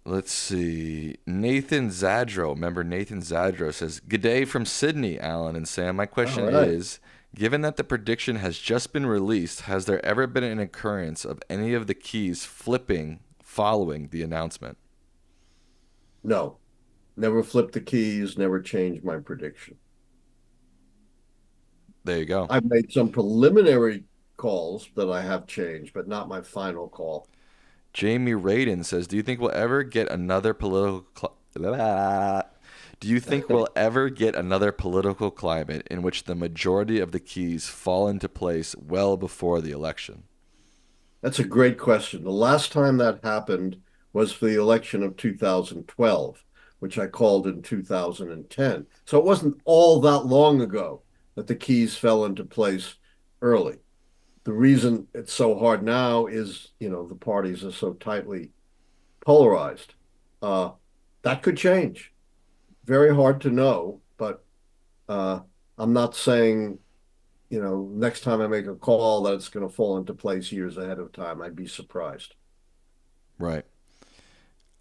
Let's see. Nathan Zadro. Remember Nathan Zadro says, good day from Sydney, Alan and Sam. My question is, given that the prediction has just been released, has there ever been an occurrence of any of the keys flipping following the announcement? No. Never flipped the keys, never changed my prediction. There you go. I've made some preliminary calls that I have changed, but not my final call. Jamie Radin says, do you think we'll ever get another political Do you think we'll ever get another political climate in which the majority of the keys fall into place well before the election? That's a great question. The last time that happened was for the election of 2012, which I called in 2010. So it wasn't all that long ago that the keys fell into place early. The reason it's so hard now is, the parties are so tightly polarized. That could change. Very hard to know, but I'm not saying, next time I make a call that it's going to fall into place years ahead of time. I'd be surprised. Right.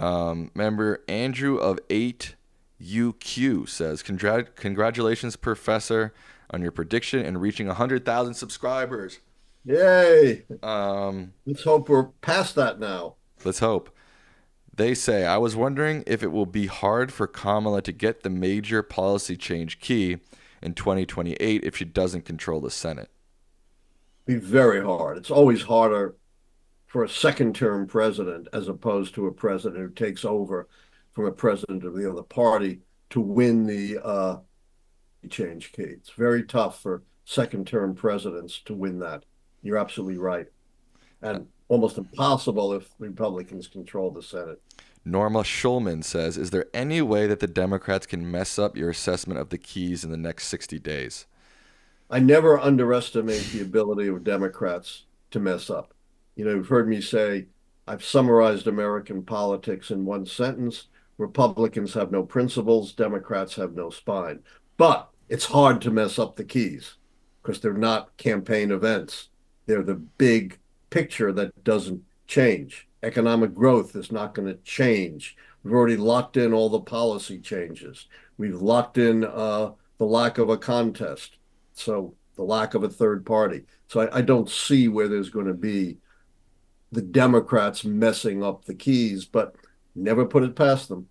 Member Andrew of 8UQ says, congratulations, Professor, on your prediction and reaching 100,000 subscribers. Yay. Let's hope we're past that now. Let's hope. They say, I was wondering if it will be hard for Kamala to get the major policy change key in 2028 if she doesn't control the Senate. Be very hard. It's always harder for a second term president as opposed to a president who takes over from a president of the other party to win the change key. It's very tough for second term presidents to win that. You're absolutely right. And almost impossible if Republicans control the Senate. Norma Schulman says, is there any way that the Democrats can mess up your assessment of the keys in the next 60 days? I never underestimate the ability of Democrats to mess up. You've heard me say I've summarized American politics in one sentence. Republicans have no principles, Democrats have no spine. But it's hard to mess up the keys because they're not campaign events. They're the big picture that doesn't change. Economic growth is not going to change. We've already locked in all the policy changes. We've locked in the lack of a contest. So the lack of a third party. So I don't see where there's going to be the Democrats messing up the keys, but never put it past them.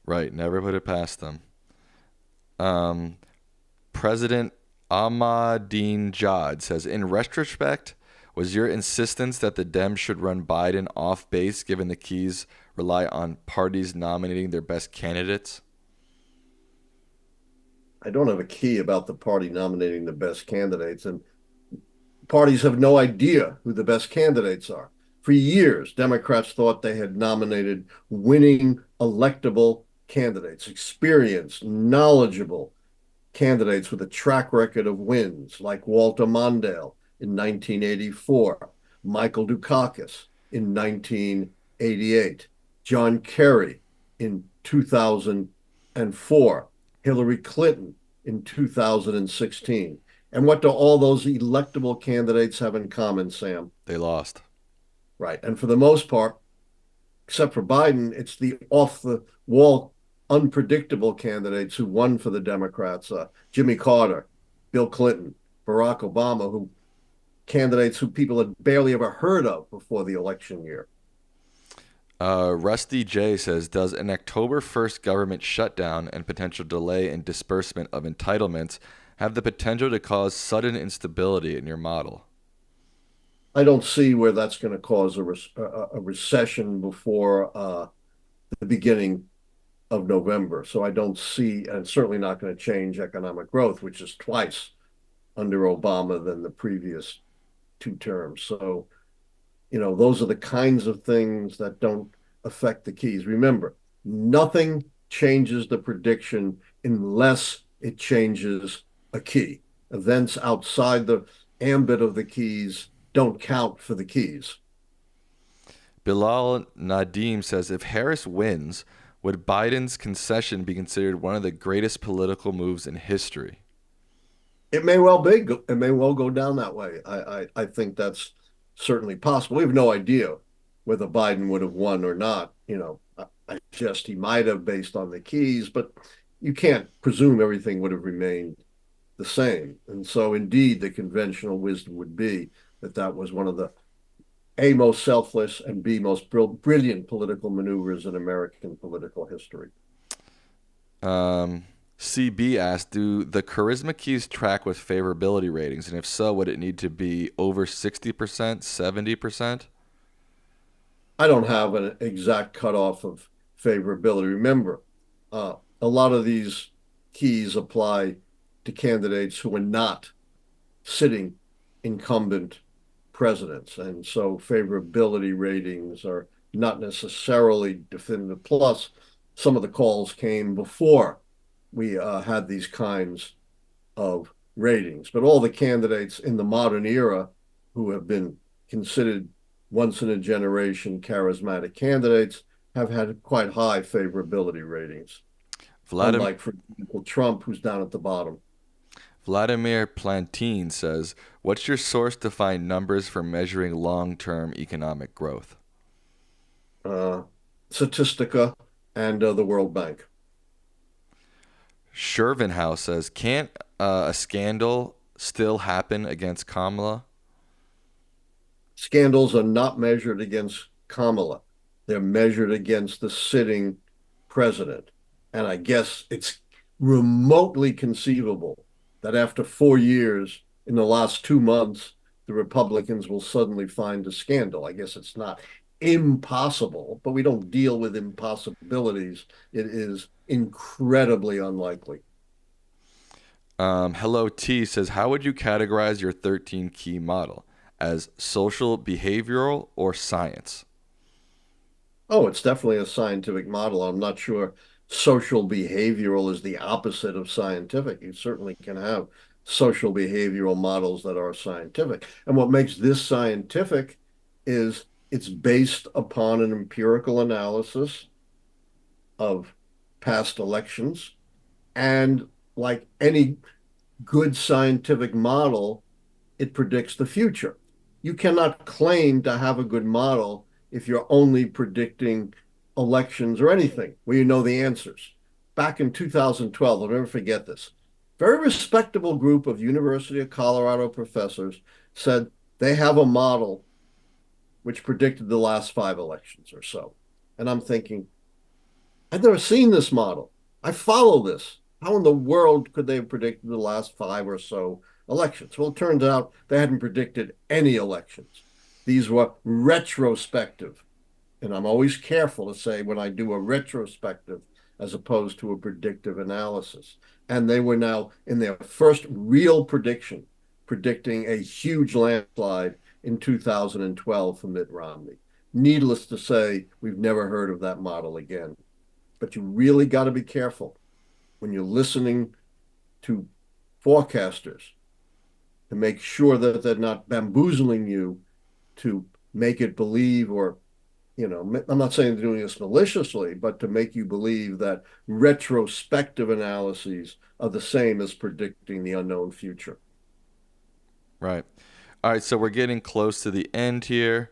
Right, never put it past them. President Ahmadinejad says, in retrospect, was your insistence that the Dems should run Biden off base given the keys rely on parties nominating their best candidates? I don't have a key about the party nominating the best candidates, and parties have no idea who the best candidates are. For years, Democrats thought they had nominated winning electable candidates, experienced, knowledgeable candidates with a track record of wins, like Walter Mondale in 1984, Michael Dukakis in 1988, John Kerry in 2004, Hillary Clinton in 2016. And what do all those electable candidates have in common, Sam? They lost. Right. And for the most part, except for Biden, it's the off the wall, unpredictable candidates who won for the Democrats, Jimmy Carter, Bill Clinton, Barack Obama, candidates who people had barely ever heard of before the election year. Rusty J says, does an October 1st government shutdown and potential delay in disbursement of entitlements have the potential to cause sudden instability in your model? I don't see where that's going to cause a recession before the beginning of November. So I don't see, and certainly not going to change economic growth, which is twice under Obama than the previous two terms. So, those are the kinds of things that don't affect the keys. Remember, nothing changes the prediction unless it changes a key. Events outside the ambit of the keys don't count for the keys. Bilal Nadim says, if Harris wins, would Biden's concession be considered one of the greatest political moves in history? It may well be. It may well go down that way. I think that's certainly possible. We have no idea whether Biden would have won or not. I suggest he might have based on the keys, but you can't presume everything would have remained the same. And so, indeed, the conventional wisdom would be that that was one of the A, most selfless, and B, most brilliant political maneuvers in American political history. CB asked, do the charisma keys track with favorability ratings? And if so, would it need to be over 60%, 70%? I don't have an exact cutoff of favorability. Remember, a lot of these keys apply to candidates who are not sitting incumbent presidents. And so favorability ratings are not necessarily definitive. Plus, some of the calls came before we had these kinds of ratings. But all the candidates in the modern era who have been considered once in a generation charismatic candidates have had quite high favorability ratings. Unlike, for example, Trump, who's down at the bottom. Vladimir Plantin says, what's your source to find numbers for measuring long-term economic growth? Statistica and the World Bank. Shervinhouse says, can't a scandal still happen against Kamala? Scandals are not measured against Kamala. They're measured against the sitting president. And I guess it's remotely conceivable that after 4 years, in the last 2 months, the Republicans will suddenly find a scandal. I guess it's not impossible, but we don't deal with impossibilities. It is incredibly unlikely. Hello T says, how would you categorize your 13 key model? As social, behavioral, or science? Oh, it's definitely a scientific model. I'm not sure social behavioral is the opposite of scientific. You certainly can have social behavioral models that are scientific. And what makes this scientific is it's based upon an empirical analysis of past elections. And like any good scientific model, it predicts the future. You cannot claim to have a good model if you're only predicting elections or anything where you know the answers. Back in 2012, I'll never forget this. Very respectable group of University of Colorado professors said they have a model which predicted the last 5 elections or so. And I'm thinking, I've never seen this model. I follow this. How in the world could they have predicted the last 5 or so elections? Well, it turns out they hadn't predicted any elections. These were retrospective. And I'm always careful to say when I do a retrospective as opposed to a predictive analysis. And they were now in their first real prediction, predicting a huge landslide in 2012 for Mitt Romney. Needless to say, we've never heard of that model again. But you really got to be careful when you're listening to forecasters to make sure that they're not bamboozling you to make it believe, or, I'm not saying they're doing this maliciously, but to make you believe that retrospective analyses are the same as predicting the unknown future. Right. All right, so we're getting close to the end here.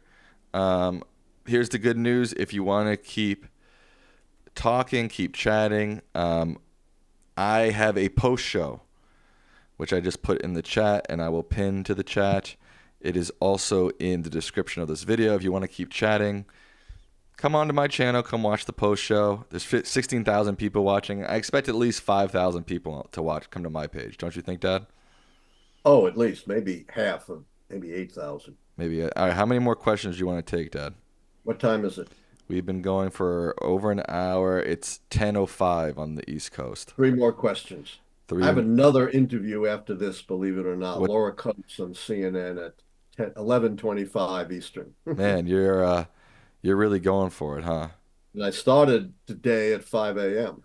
Here's the good news. If you want to keep talking, keep chatting, I have a post show, which I just put in the chat, and I will pin to the chat. It is also in the description of this video. If you want to keep chatting, come on to my channel, come watch the post show. There's 16,000 people watching. I expect at least 5,000 people to watch, come to my page. Don't you think, Dad? Oh, at least maybe half of maybe 8,000. Maybe. All right, how many more questions do you want to take, Dad? What time is it? We've been going for over an hour. It's 10:05 on the East Coast. 3 more questions. I have Three. another interview after this, believe it or not. What? Laura Coates on CNN at 11:25 Eastern. Man, you're really going for it, huh? And I started today at 5 a.m.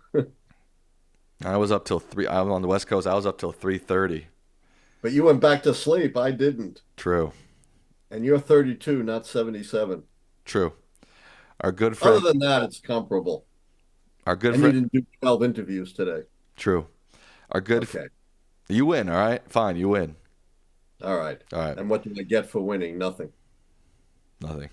I was up till 3. I was on the West Coast. I was up till 3:30. But you went back to sleep. I didn't. True. And you're 32, not 77. True. Our good Other friend. than that, it's comparable. Our good And you friend. didn't do 12 interviews today. True. Our good. Okay. You win. All right. Fine. You win. All right. All right. And what do I get for winning? Nothing. Nothing.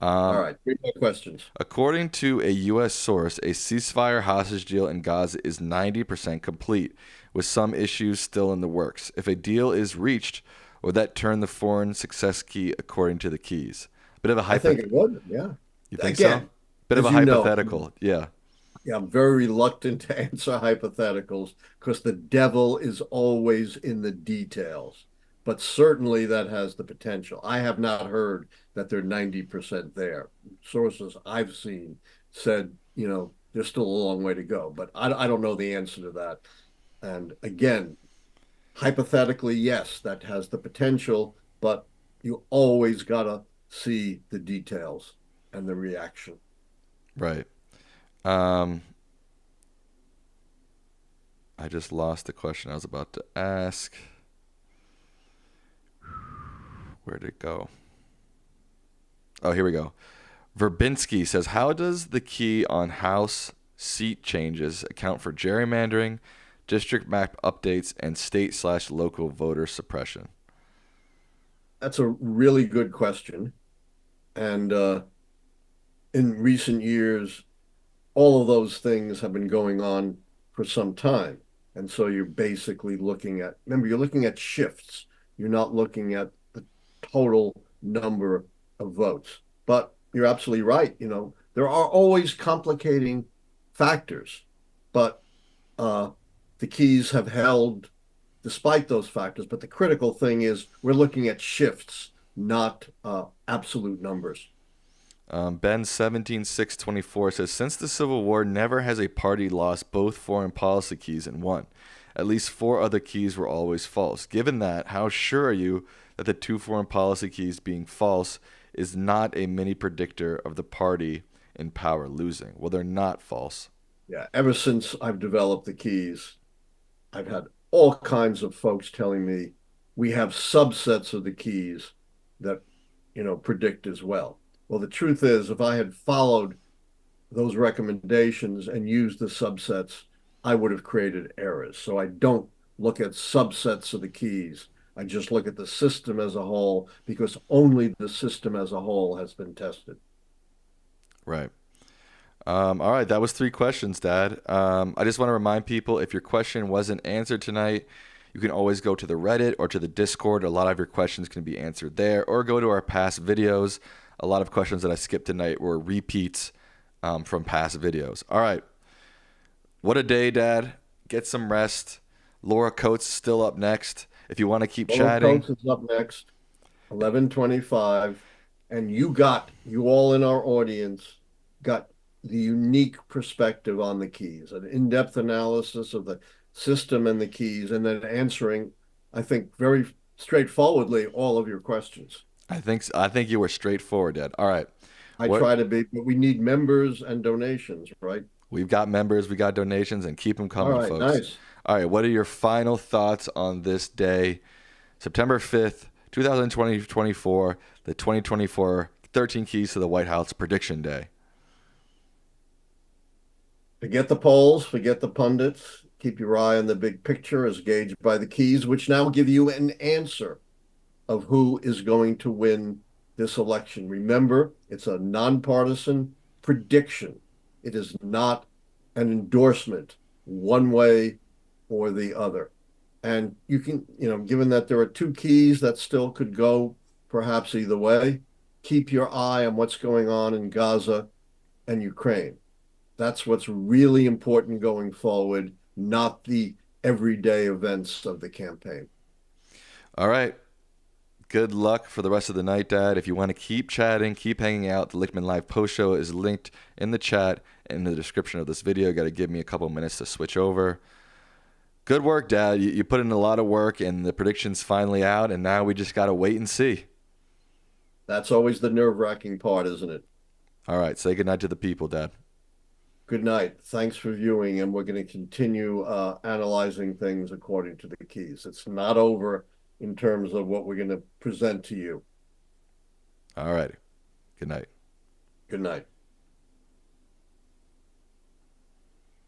All right. 3 more questions. According to a U.S. source, a ceasefire hostage deal in Gaza is 90% complete, with some issues still in the works. If a deal is reached, would that turn the foreign success key according to the keys? Bit of a I think it would. Yeah. You think so? Again, Bit of as a you know, hypothetical. Yeah. yeah, I'm very reluctant to answer hypotheticals because the devil is always in the details. But certainly that has the potential. I have not heard that they're 90% there. Sources I've seen said, there's still a long way to go, but I don't know the answer to that. And again, hypothetically, yes, that has the potential, but you always got to see the details and the reaction. Right. I just lost the question I was about to ask. Where'd it go? Oh, here we go. Verbinski says, how does the key on House seat changes account for gerrymandering, district map updates, and state/local voter suppression? That's a really good question. And in recent years, all of those things have been going on for some time. And so you're basically remember, you're looking at shifts. You're not looking at the total number of votes. But you're absolutely right. There are always complicating factors, but the keys have held despite those factors. But the critical thing is we're looking at shifts, not absolute numbers. Ben 17624 says, since the Civil War, never has a party lost both foreign policy keys and won. At least four other keys were always false. Given that, how sure are you that the two foreign policy keys being false is not a mini predictor of the party in power losing? Well, they're not false. Yeah, ever since I've developed the keys, I've had all kinds of folks telling me we have subsets of the keys that, predict as well. Well, the truth is, if I had followed those recommendations and used the subsets, I would have created errors. So I don't look at subsets of the keys. I just look at the system as a whole because only the system as a whole has been tested. Right. All right, that was three questions, Dad. I just want to remind people, if your question wasn't answered tonight, you can always go to the Reddit or to the Discord. A lot of your questions can be answered there, or go to our past videos. A lot of questions that I skipped tonight were repeats from past videos. All right. What a day, Dad. Get some rest. Laura Coates is still up next. If you want to keep Laura chatting. Coates is up next, 11:25, and you all in our audience got the unique perspective on the keys, an in-depth analysis of the system and the keys, and then answering, I think, very straightforwardly all of your questions. I think you were straightforward, Dad. All right. I try to be, but we need members and donations, right? We've got members, we got donations, and keep them All coming, right, folks. nice. All right, what are your final thoughts on this day, September 5th, 2024, the 2024 13 Keys to the White House Prediction Day? Forget the polls, forget the pundits. Keep your eye on the big picture as gauged by the keys, which now give you an answer of who is going to win this election. Remember, it's a nonpartisan prediction. It is not an endorsement one way or the other. And you can, given that there are two keys that still could go perhaps either way, keep your eye on what's going on in Gaza and Ukraine. That's what's really important going forward, not the everyday events of the campaign. All right. Good luck for the rest of the night, Dad. If you want to keep chatting, keep hanging out, the Lichtman Live post show is linked in the chat and in the description of this video. Got to give me a couple minutes to switch over. Good work, Dad. You put in a lot of work, and the prediction's finally out, and now we just got to wait and see. That's always the nerve-wracking part, isn't it? All right. Say goodnight to the people, Dad. Good night. Thanks for viewing, and we're going to continue analyzing things according to the keys. It's not over in terms of what we're going to present to you. All righty. Good night. Good night.